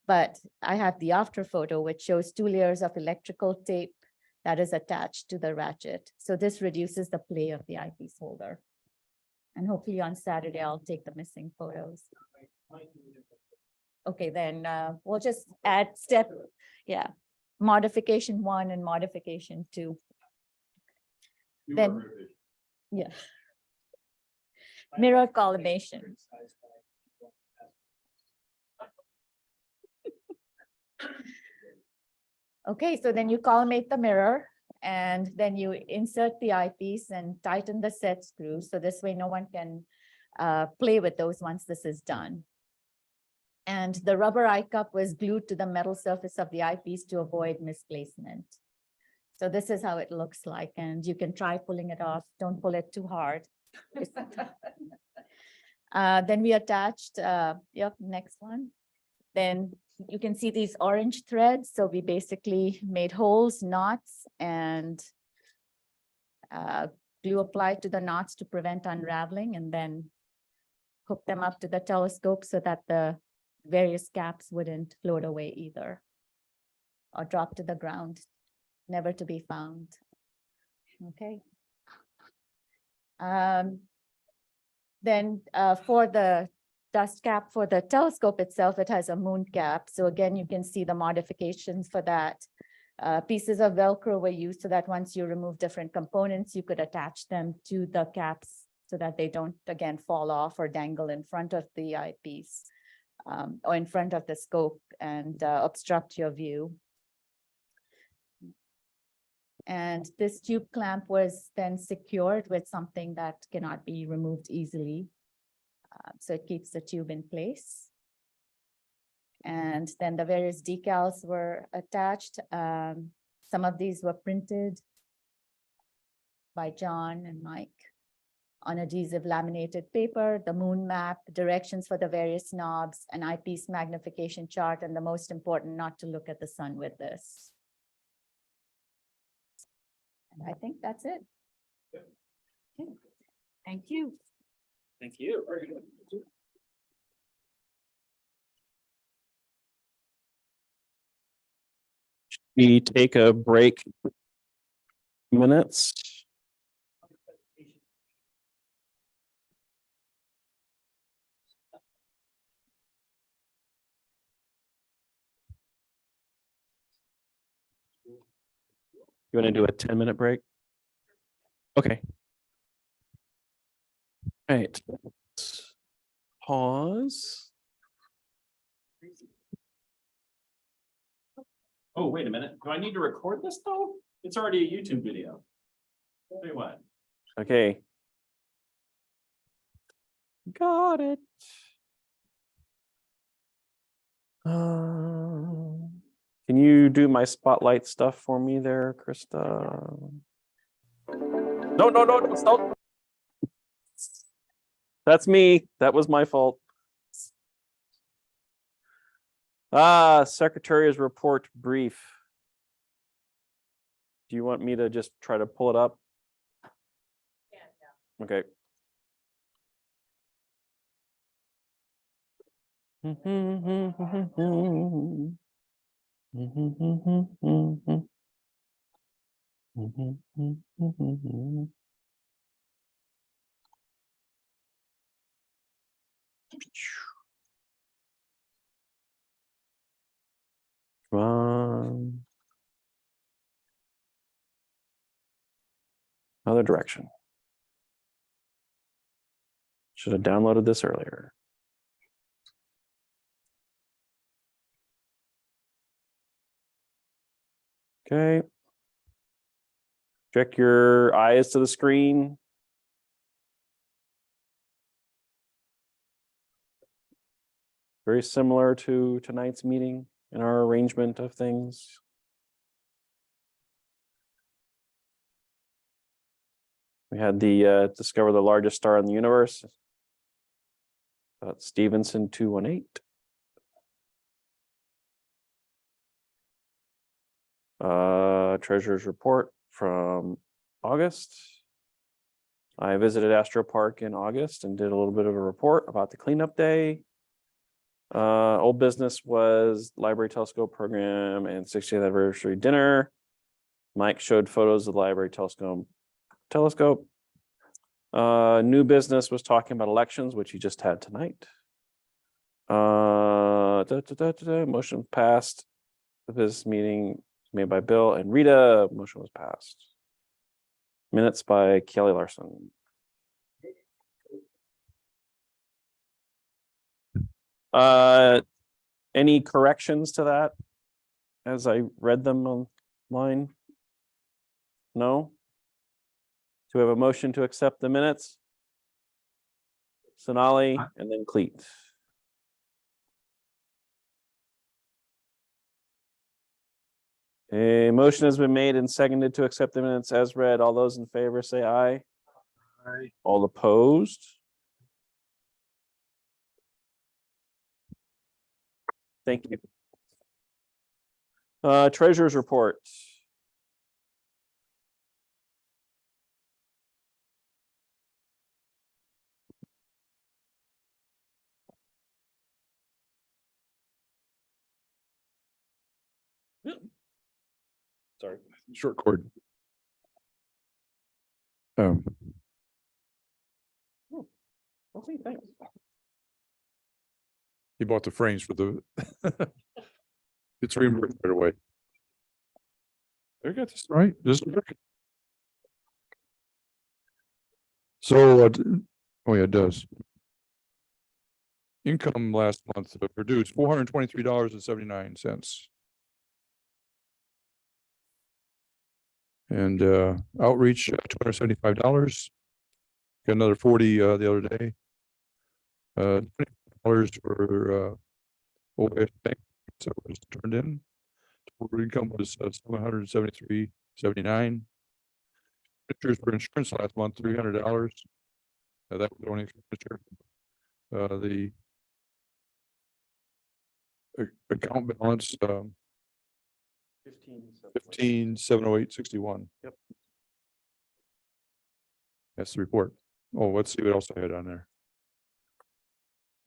[SPEAKER 8] but I have the after photo, which shows 2 layers of electrical tape that is attached to the ratchet. So this reduces the play of the eyepiece holder. And hopefully on Saturday, I'll take the missing photos. Okay, then we'll just add modification 1 and modification 2. Then, yeah. Mirror collimation. Okay, so then you collimate the mirror and then you insert the eyepiece and tighten the set screws. So this way no one can play with those once this is done. And the rubber eye cup was glued to the metal surface of the eyepiece to avoid misplacement. So this is how it looks like, and you can try pulling it off. Don't pull it too hard. Then we attached, next one. Then you can see these orange threads. So we basically made holes, knots, and glue applied to the knots to prevent unraveling, and then hook them up to the telescope so that the various caps wouldn't float away either or drop to the ground, never to be found. Okay. Then for the dust cap for the telescope itself, it has a moon cap. So again, you can see the modifications for that. Pieces of Velcro were used so that once you remove different components, you could attach them to the caps so that they don't, again, fall off or dangle in front of the eyepiece or in front of the scope and obstruct your view. And this tube clamp was then secured with something that cannot be removed easily. So it keeps the tube in place. And then the various decals were attached. Some of these were printed by John and Mike on adhesive laminated paper, the moon map, directions for the various knobs, an eyepiece magnification chart, and the most important, not to look at the sun with this. And I think that's it. Okay. Thank you.
[SPEAKER 4] Thank you. We take a break. Minutes. You want to do a 10-minute break? Okay. All right. Pause.
[SPEAKER 5] Oh, wait a minute. Do I need to record this though? It's already a YouTube video. Wait, what?
[SPEAKER 4] Okay. Got it. Can you do my spotlight stuff for me there, Krista? No, no, no, no, stop. That's me. That was my fault. Secretary's report brief. Do you want me to just try to pull it up? Okay. Other direction. Should have downloaded this earlier. Okay. Check your eyes to the screen. Very similar to tonight's meeting in our arrangement of things. We had the discover the largest star in the universe. Stevenson 218. Treasurer's report from August. I visited Astro Park in August and did a little bit of a report about the cleanup day. Old business was library telescope program and 60th anniversary dinner. Mike showed photos of the library telescope. New business was talking about elections, which he just had tonight. Motion passed. The business meeting made by Bill and Rita. Motion was passed. Minutes by Kelly Larson. Any corrections to that as I read them online? No? Do we have a motion to accept the minutes? Sonali and then Cleat. A motion has been made and seconded to accept the minutes as read. All those in favor say aye.
[SPEAKER 6] Aye.
[SPEAKER 4] All opposed? Thank you. Treasurer's report. Sorry.
[SPEAKER 12] Short cord.
[SPEAKER 4] Okay, thanks.
[SPEAKER 12] He bought the frames for the. It's reimbursed right away. I got this right. This is working. So, oh yeah, it does. Income last month produced $423.79. And outreach $275. Got another 40 the other day. $20 for OAS bank that was turned in. Total income was $773.79. Expenditures for insurance last month $300. That was the only expenditure. The account balance 15,708.61.
[SPEAKER 4] Yep.
[SPEAKER 12] That's the report. Oh, let's see what else I had on there.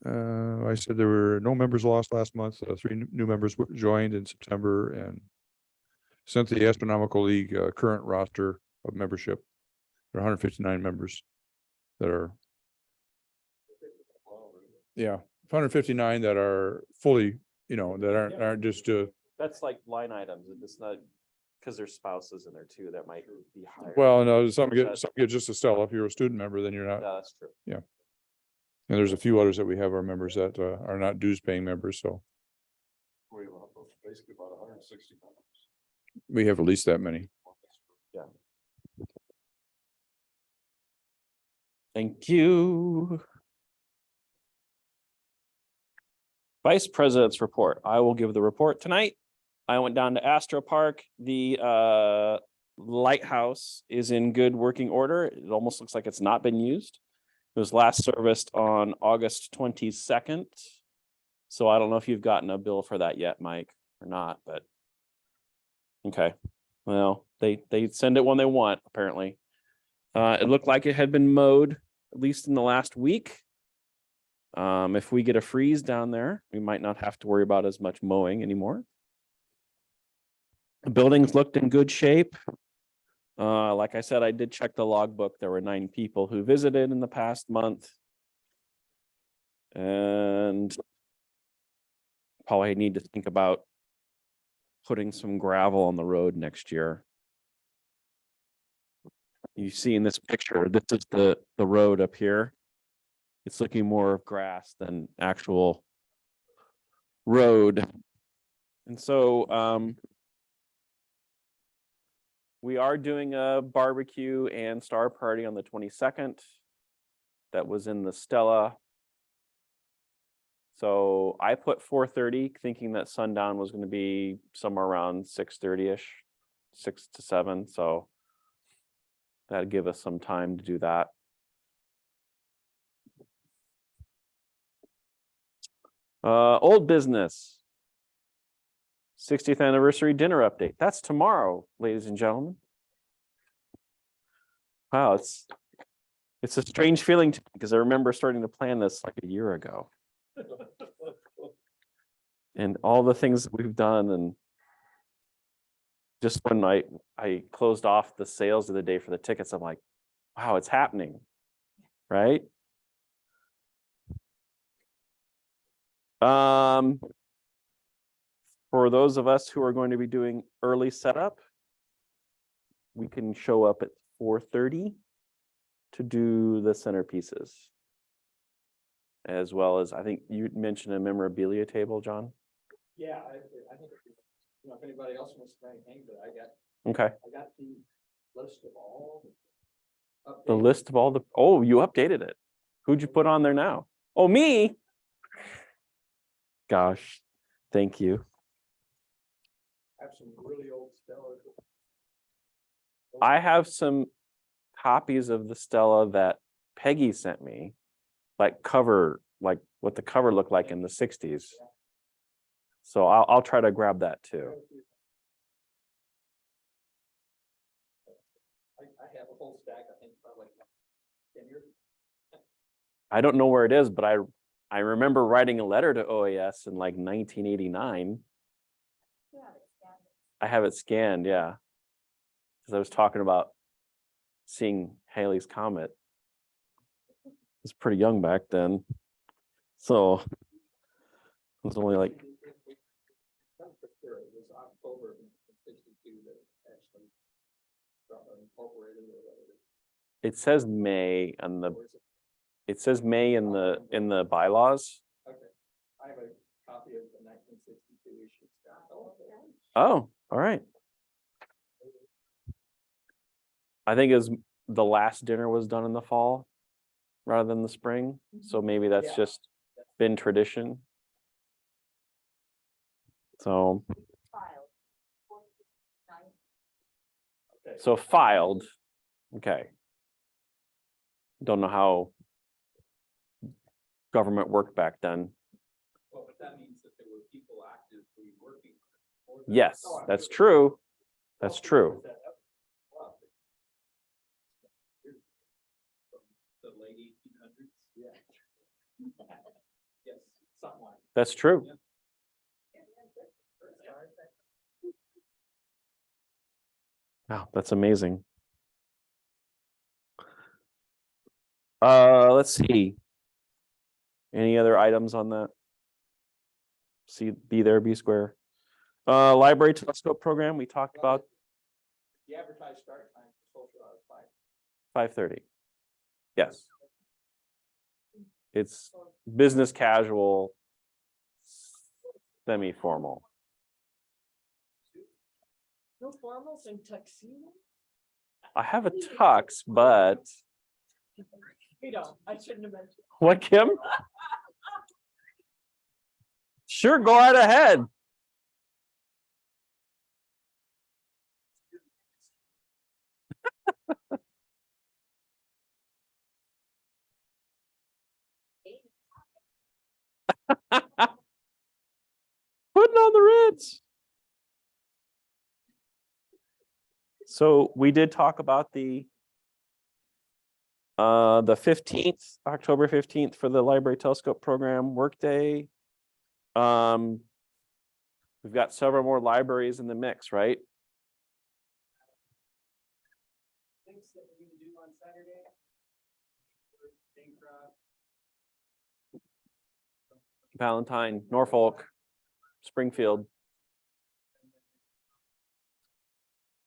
[SPEAKER 12] I said there were no members lost last month. 3 new members joined in September and sent the Astronomical League current roster of membership. There are 159 members that are. Yeah, 159 that are fully, that aren't just
[SPEAKER 4] That's like line items. It's not because there's spouses in there too. That might be higher.
[SPEAKER 12] well, no, some get just a Stella. If you're a student member, then you're not.
[SPEAKER 4] No, that's true.
[SPEAKER 12] Yeah. And there's a few others that we have our members that are not dues paying members. So
[SPEAKER 6] Basically about 160 members.
[SPEAKER 12] we have at least that many.
[SPEAKER 4] Yeah. Thank you. Vice President's report. I will give the report tonight. I went down to Astro Park. The lighthouse is in good working order. It almost looks like it's not been used. It was last serviced on August 22nd. So I don't know if you've gotten a bill for that yet, Mike, or not, but okay. Well, they send it when they want, apparently. It looked like it had been mowed, at least in the last week. If we get a freeze down there, we might not have to worry about as much mowing anymore. The buildings looked in good shape. Like I said, I did check the logbook. There were 9 people who visited in the past month. And probably need to think about putting some gravel on the road next year. You see in this picture, this is the road up here. It's looking more of grass than actual road. And so we are doing a barbecue and star party on the 22nd. That was in the Stella. So I put 4:30, thinking that sundown was going to be somewhere around 6:30-ish, 6 to 7. So that'd give us some time to do that. Old business. 60th anniversary dinner update. That's tomorrow, ladies and gentlemen. Wow, it's a strange feeling to me because I remember starting to plan this like a year ago. And all the things that we've done, and just when I closed off the sales of the day for the tickets, I'm like, wow, it's happening, right? For those of us who are going to be doing early setup, we can show up at 4:30 to do the centerpieces. As well as, I think you mentioned a memorabilia table, John.
[SPEAKER 9] Yeah, I think, if anybody else wants to anything, but I got
[SPEAKER 4] Okay.
[SPEAKER 9] the list of all.
[SPEAKER 4] The list of all the, oh, you updated it. Who'd you put on there now? Oh, me. Gosh, thank you.
[SPEAKER 9] I have some really old Stella.
[SPEAKER 4] I have some copies of the Stella that Peggy sent me, like what the cover looked like in the 60s. So I'll try to grab that too.
[SPEAKER 9] I have a whole stack, I think, probably 10 years.
[SPEAKER 4] I don't know where it is, but I remember writing a letter to OAS in like 1989. I have it scanned, yeah. Because I was talking about seeing Halley's Comet. I was pretty young back then. So it was only like.
[SPEAKER 9] It was October 62 that actually incorporated or whatever.
[SPEAKER 4] It says May on the. It says May in the bylaws.
[SPEAKER 9] Okay, I have a copy of the 1962 issue.
[SPEAKER 4] Oh, all right. I think it was the last dinner was done in the fall rather than the spring. So maybe that's just been tradition. So. So filed. Okay. Don't know how government worked back then.
[SPEAKER 9] Well, but that means that there were people actively working.
[SPEAKER 4] Yes, that's true. That's true.
[SPEAKER 9] The late 1800s. Yeah. Yes, something like.
[SPEAKER 4] That's true. Wow, that's amazing. Let's see. Any other items on that? See, be there, be square. Library telescope program, we talked about
[SPEAKER 9] The advertised start time for social hours
[SPEAKER 4] 5:30. Yes. It's business casual, semi-formal.
[SPEAKER 2] No formals and tuxedo?
[SPEAKER 4] I have a tux, but
[SPEAKER 2] You know, I shouldn't have mentioned.
[SPEAKER 4] what, Kim? Sure, go right ahead. events. So we did talk about the 15th, October 15th for the Library Telescope Program Workday. We've got several more libraries in the mix, right?
[SPEAKER 1] Things that we're gonna do on Saturday. Bancroft,
[SPEAKER 4] Valentine, Norfolk, Springfield.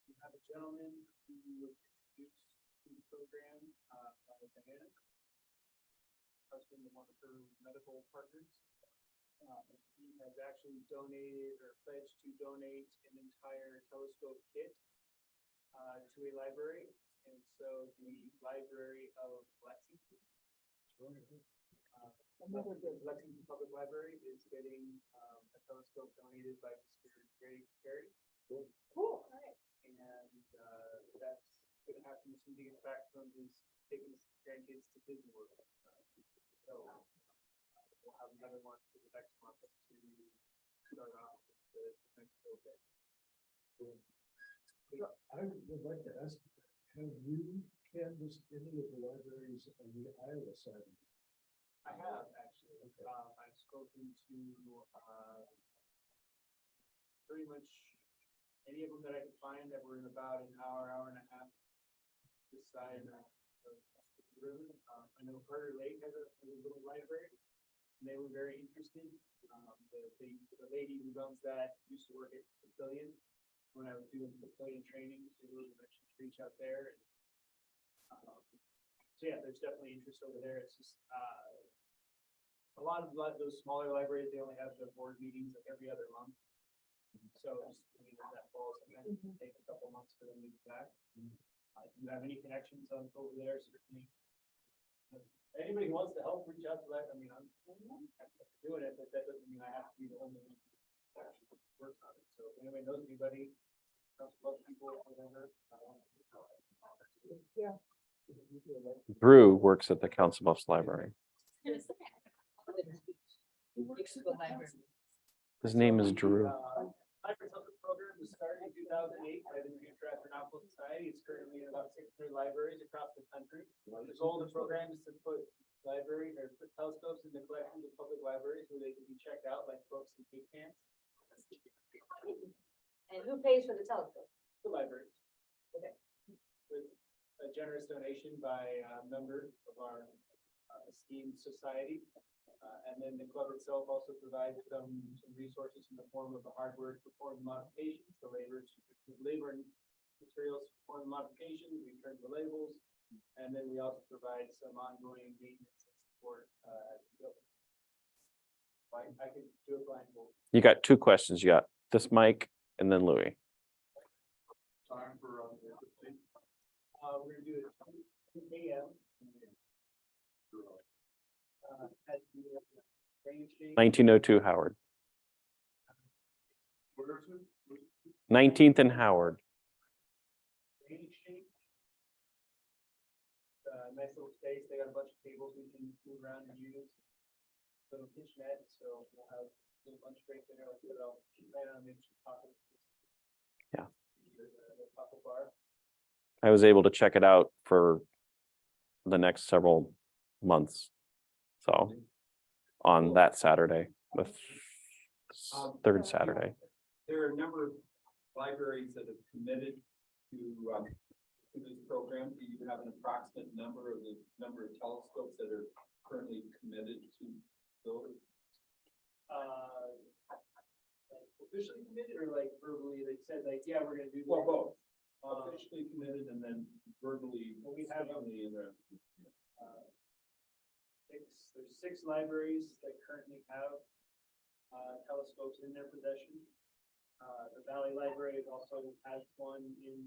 [SPEAKER 1] we have a gentleman who was introduced to the program, by Diana. Husband of one of her medical partners. He has actually donated or pledged to donate an entire telescope kit to a library. And so the Library of Lexington. Lexington Public Library is getting a telescope donated by Mr. Greg Perry.
[SPEAKER 2] Cool.
[SPEAKER 1] And that's gonna happen as soon as he gets back from his taking his grandkids to Disney World. So we'll have another one for the next month to start off with the next build day.
[SPEAKER 6] I would like to ask, have you canvassed any of the libraries on the Iowa side?
[SPEAKER 1] I have actually, I've spoken to pretty much any of them that I could find that were in about an hour, hour and a half this side of the river. I know Carter Lake has a little library, and they were very interested. The lady who runs that used to work at the Pavilion when I was doing Pavilion training. She really mentioned to reach out there. So yeah, there's definitely interest over there. It's just a lot of those smaller libraries, they only have their board meetings like every other month. So just when that falls, sometimes it can take a couple months for them to get back. If you have any connections over there, certainly. Anybody who wants to help, reach out to that. I mean, I'm doing it, but that doesn't mean I have to be the only one who actually works on it. So if anybody knows anybody, people, whatever.
[SPEAKER 2] Yeah.
[SPEAKER 4] Drew works at the Council Bluffs Library. His name is Drew.
[SPEAKER 1] Library Telescope Program was started in 2008 by the New Hampshire Astronomical Society. It's currently in about 600 libraries across the country. The goal of the program is to put put telescopes in the collections of public libraries where they can be checked out like books and cake cans.
[SPEAKER 13] And who pays for the telescope?
[SPEAKER 1] The libraries. Okay. With a generous donation by a member of our esteemed society. And then the club itself also provides some resources in the form of the hardware to perform modifications, the labor and materials to perform modifications, we turn the labels, and then we also provide some ongoing maintenance and support. I could do a blindfold.
[SPEAKER 4] You got two questions. You got this mic and then Louis.
[SPEAKER 1] Time for we're gonna do it 2 a.m. At the Brain Exchange.
[SPEAKER 4] 1902 Howard. 19th and Howard.
[SPEAKER 1] Brain Exchange. Nice little space. They got a bunch of tables we can move around and use. Little kitchenette, so we'll have a little lunch break there. Like I'll plan on making some tacos.
[SPEAKER 4] Yeah.
[SPEAKER 1] The taco bar.
[SPEAKER 4] I was able to check it out for the next several months. So on that Saturday, the third Saturday.
[SPEAKER 14] There are a number of libraries that have committed to this program. Do you have an approximate number of the number of telescopes that are currently committed to build?
[SPEAKER 1] Officially committed or like verbally, they said like, yeah, we're gonna do.
[SPEAKER 14] Well, both. Officially committed and then verbally.
[SPEAKER 1] We have there's 6 libraries that currently have telescopes in their possession. The Valley Library also has one in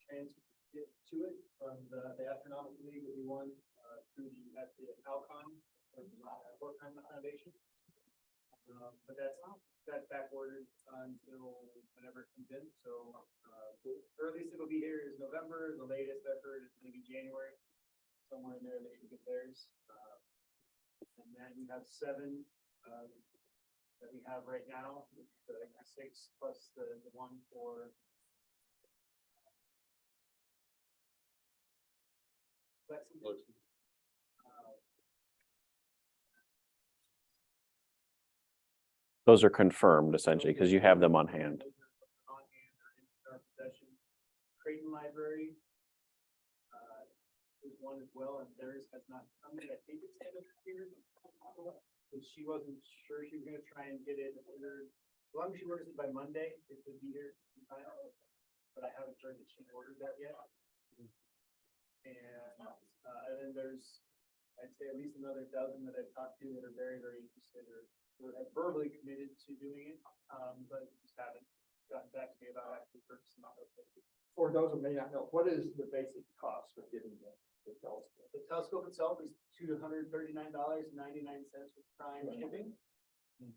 [SPEAKER 1] transit to it from the Astronomical League that we won through the Alcon or the Horkheimer Foundation. But that's back ordered until whenever it comes in. So earliest it'll be here is November. The latest I've heard is maybe January. Somewhere in there they should get theirs. And then we have 7 that we have right now, the 6 plus the one for Lexington.
[SPEAKER 4] Those are confirmed essentially because you have them on hand.
[SPEAKER 1] On hand or in our possession. Creighton Library is one as well, and theirs has not come in. I think it's end of here. But she wasn't sure she was gonna try and get it ordered. As long as she orders it by Monday, it could be here in time. But I haven't heard that she ordered that yet. And then there's, I'd say at least another dozen that I've talked to that are very, very interested or have verbally committed to doing it, but just haven't gotten back to me about actually purchasing those things.
[SPEAKER 9] For those who may not know, what is the basic cost for getting the telescope?
[SPEAKER 1] The telescope itself is $239.99 with prime shipping. The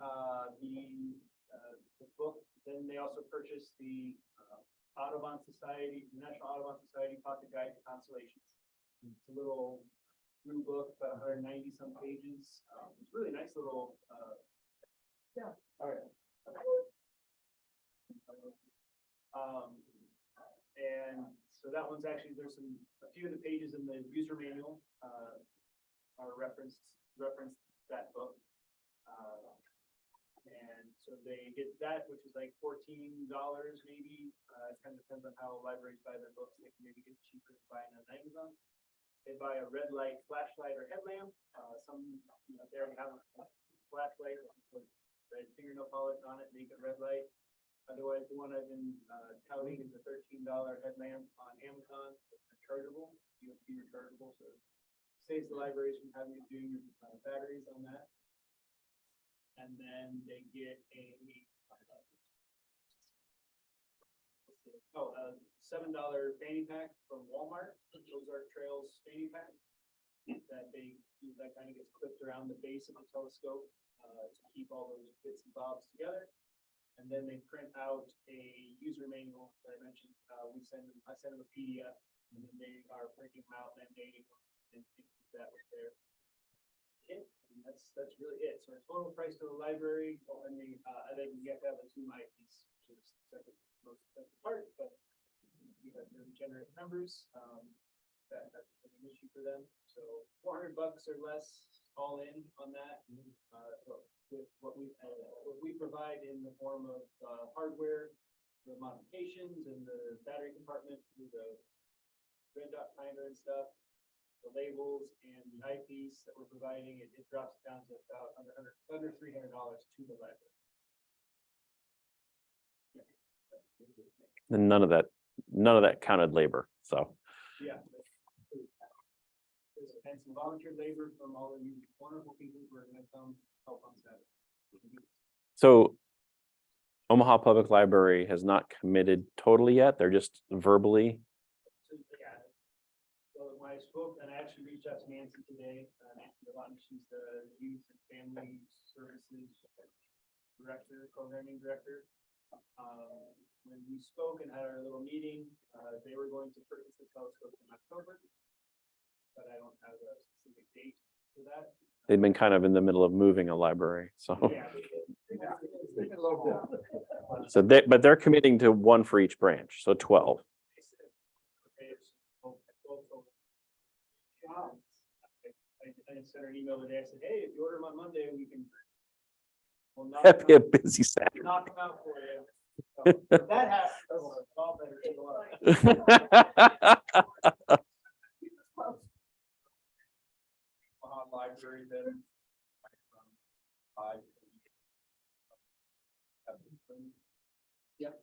[SPEAKER 1] book, then they also purchased the Audubon Society, National Audubon Society Pocket Guide to Constellations. It's a little blue book, about 190 some pages. It's really nice little. All right. And so that one's actually, there's a few of the pages in the user manual are reference that book. And so they get that, which is like $14 maybe. It kind of depends on how libraries buy their books. They can maybe get cheaper than buying on Amazon. They buy a red light flashlight or headlamp. Some, they already have a flashlight with red fingernail polish on it, make it red light. Otherwise, the one I've been touting is a $13 headlamp on Amazon. It's rechargeable, USB rechargeable, so it saves the libraries from having to do batteries on that. And then they get a $7 fanny pack from Walmart. Those are Trails fanny pack that that kind of gets clipped around the base of the telescope to keep all those bits and bobs together. And then they print out a user manual that I mentioned. I send them a PDF, and then they are printing them out and dating them and that was their kit. And that's really it. So our total price to the library, and then you have to have a Zoom eyepiece, which is the second most expensive part, but we have to generate numbers. That's an issue for them. So $400 or less all in on that. With what we provide in the form of hardware, the modifications and the battery compartment through the red dot finder and stuff, the labels and the eyepiece that we're providing, it drops down to about under $300 to the library.
[SPEAKER 4] And none of that counted labor. So
[SPEAKER 1] Yeah. And some volunteer labor from all of you wonderful people who are going to come help on Saturday.
[SPEAKER 4] So Omaha Public Library has not committed totally yet. They're just verbally.
[SPEAKER 1] So, yeah. So when I spoke, and I actually reached out to Nancy today, Nancy Devon, she's the Youth and Family Services Director, Programming Director. When we spoke and had our little meeting, they were going to purchase the telescope in October, but I don't have a specific date for that.
[SPEAKER 4] They've been kind of in the middle of moving a library. So,
[SPEAKER 1] Yeah.
[SPEAKER 4] but they're committing to one for each branch. So 12.
[SPEAKER 1] I sent her an email today. I said, hey, if you order them on Monday, we can. We'll
[SPEAKER 4] That'd be a busy Saturday.
[SPEAKER 1] knock them out for you. So, if that happens, all better take a look.
[SPEAKER 14] Library then.
[SPEAKER 1] Yep.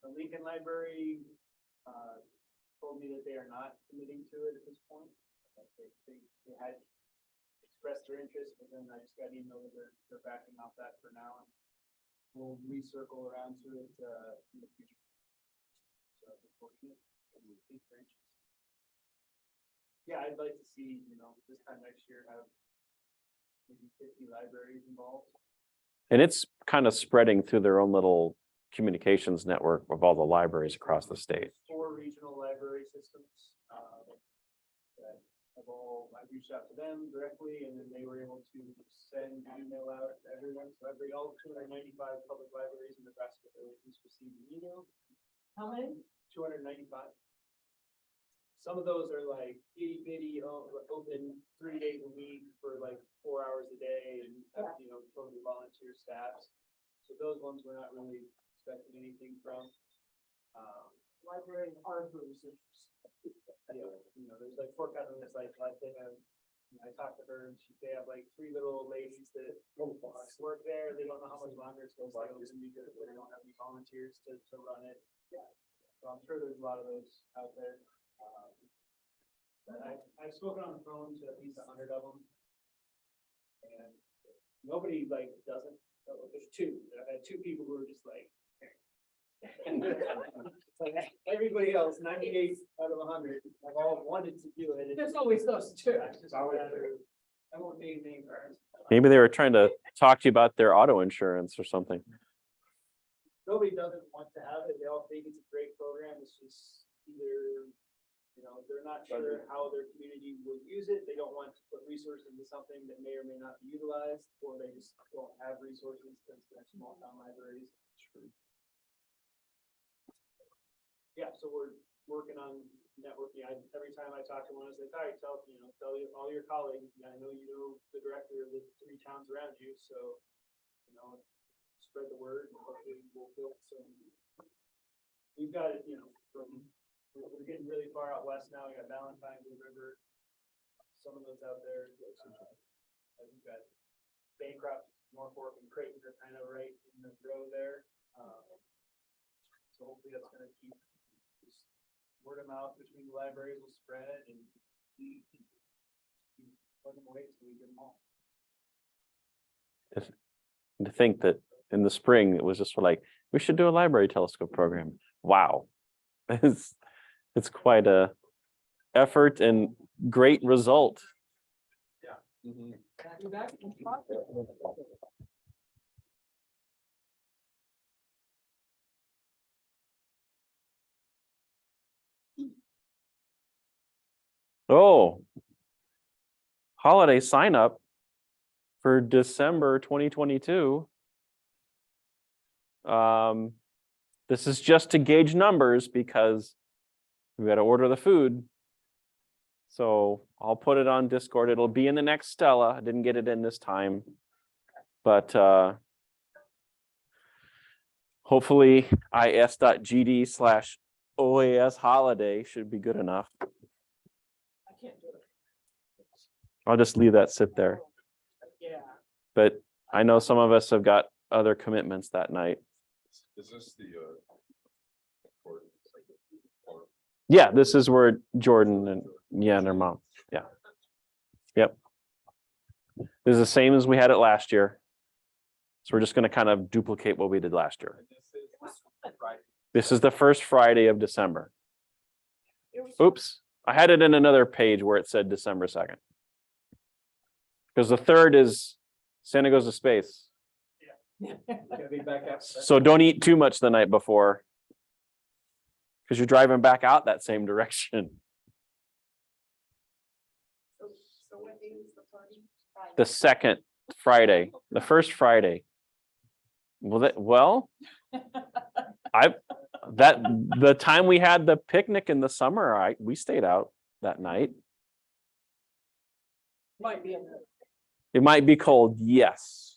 [SPEAKER 1] The Lincoln Library told me that they are not committing to it at this point. They had expressed their interest, but then I just got an email that they're backing off that for now. And we'll recircle around to it in the future. So unfortunate. Yeah, I'd like to see, this time next year have maybe 50 libraries involved.
[SPEAKER 4] And it's kind of spreading through their own little communications network of all the libraries across the state.
[SPEAKER 1] 4 regional library systems that I reached out to them directly, and then they were able to send an email out to everyone. So all 295 public libraries in Nebraska at least received an email.
[SPEAKER 2] How many?
[SPEAKER 1] 295. Some of those are like itty bitty, open 3 days a week for like 4 hours a day, and totally volunteer staffs. So those ones we're not really expecting anything from.
[SPEAKER 2] Library are for researchers.
[SPEAKER 1] There's like Fort Cutter, it's like they have, I talked to her and they have like 3 little ladies that work there. They don't know how much longer it's going to be because they don't have any volunteers to run it. So I'm sure there's a lot of those out there. But I've spoken on the phone to at least 100 of them. And nobody like doesn't, there's 2. I've had 2 people who are just like, everybody else, 98 out of 100, have all wanted to do it.
[SPEAKER 2] There's always those 2.
[SPEAKER 1] I won't name names.
[SPEAKER 4] Maybe they were trying to talk to you about their auto insurance or something.
[SPEAKER 1] Nobody doesn't want to have it. They all think it's a great program. It's just either, they're not sure how their community will use it. They don't want to put resources into something that may or may not be utilized, or they just don't have resources because they're small town libraries. Yeah, so we're working on networking. Every time I talk to one, I say, all right, tell all your colleagues. Yeah, I know you know the director of the 3 towns around you, so spread the word. And hopefully we'll build some. We've got it, we're getting really far out west now. We got Valentine, Blue River, some of those out there. We've got Bancroft, Norfolk, and Creighton are kind of right in the row there. So hopefully that's going to keep word of mouth between the libraries will spread and keep plugging away till we get them all.
[SPEAKER 4] And to think that in the spring it was just like, we should do a library telescope program. Wow. It's quite a effort and great result. Oh, holiday sign up for December 2022. This is just to gauge numbers because we got to order the food. So I'll put it on Discord. It'll be in the next Stella. I didn't get it in this time, but hopefully is.gd/OAS holiday should be good enough.
[SPEAKER 2] I can't do it.
[SPEAKER 4] I'll just leave that sit there.
[SPEAKER 2] Yeah.
[SPEAKER 4] But I know some of us have got other commitments that night.
[SPEAKER 12] Is this the
[SPEAKER 4] Yeah, this is where Jordan and their mom. Yeah. Yep. This is the same as we had it last year. So we're just going to kind of duplicate what we did last year. This is the first Friday of December. Oops. I had it in another page where it said December 2nd. Because the 3rd is Santa Goes to Space. So don't eat too much the night before, because you're driving back out that same direction.
[SPEAKER 2] So what day is the party?
[SPEAKER 4] The 2nd Friday, the first Friday. The time we had the picnic in the summer, we stayed out that night.
[SPEAKER 2] Might be.
[SPEAKER 4] It might be cold, yes.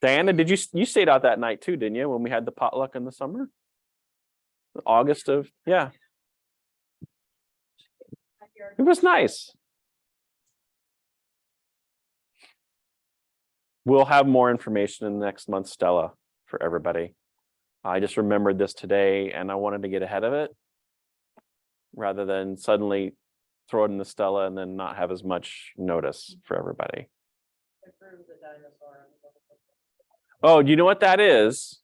[SPEAKER 4] Diana, did you stayed out that night too, didn't you, when we had the potluck in the summer? August of, yeah. It was nice. We'll have more information in next month's Stella for everybody. I just remembered this today and I wanted to get ahead of it rather than suddenly throw it in the Stella and then not have as much notice for everybody. Oh, do you know what that is?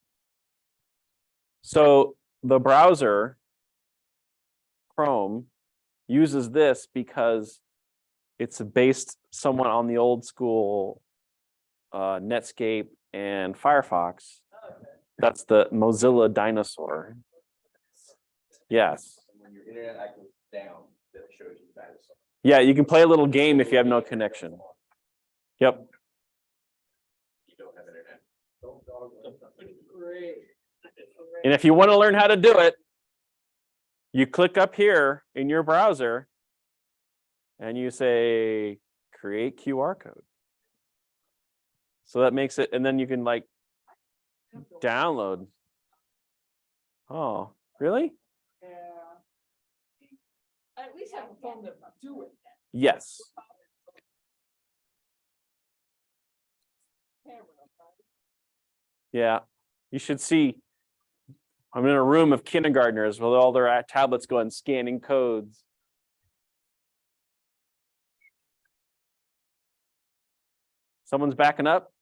[SPEAKER 4] So the browser, Chrome, uses this because it's based somewhat on the old school Netscape and Firefox. That's the Mozilla dinosaur. Yes.
[SPEAKER 5] when your internet access is down, that it shows you status.
[SPEAKER 4] Yeah, you can play a little game if you have no connection. Yep.
[SPEAKER 5] You don't have internet.
[SPEAKER 2] Great.
[SPEAKER 4] And if you want to learn how to do it, you click up here in your browser and you say, create QR code. So that makes it, and then you can like download. Oh, really?
[SPEAKER 2] Yeah. I at least have a phone that will do it.
[SPEAKER 4] Yes.
[SPEAKER 2] Camera,
[SPEAKER 4] Yeah. You should see. I'm in a room of kindergartners with all their tablets going scanning codes. Someone's backing up.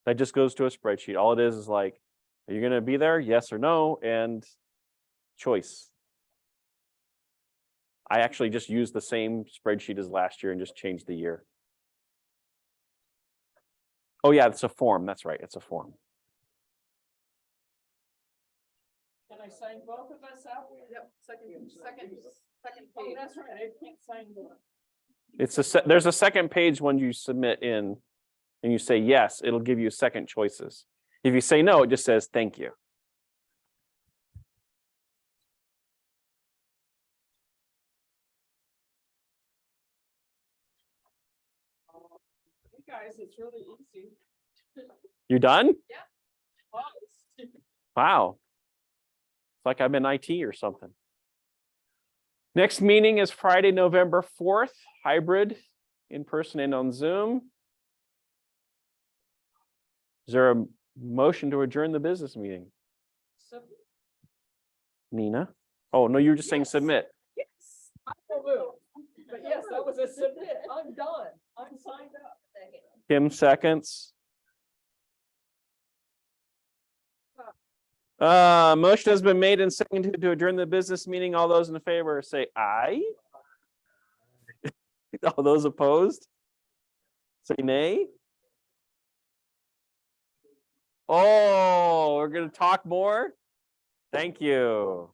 [SPEAKER 4] That just goes to a spreadsheet. All it is like, are you going to be there? Yes or no? And choice. I actually just used the same spreadsheet as last year and just changed the year. Oh yeah, it's a form. That's right. It's a form.
[SPEAKER 2] Can I sign both of us out? Yep, second page. That's right, I can't sign both.
[SPEAKER 4] There's a second page when you submit in and you say yes, it'll give you second choices. If you say no, it just says thank you.
[SPEAKER 2] You guys, it's really easy.
[SPEAKER 4] You done?
[SPEAKER 2] Yeah.
[SPEAKER 4] Wow. It's like I'm in IT or something. Next meeting is Friday, November 4th, hybrid, in person and on Zoom. Is there a motion to adjourn the business meeting? Nina? Oh, no, you were just saying submit.
[SPEAKER 2] Yes. I will move. But yes, that was a submit. I'm done. I'm signed up.
[SPEAKER 4] Kim seconds. Motion has been made and seconded to adjourn the business meeting. All those in favor say aye. All those opposed? Say nay. Oh, we're going to talk more? Thank you.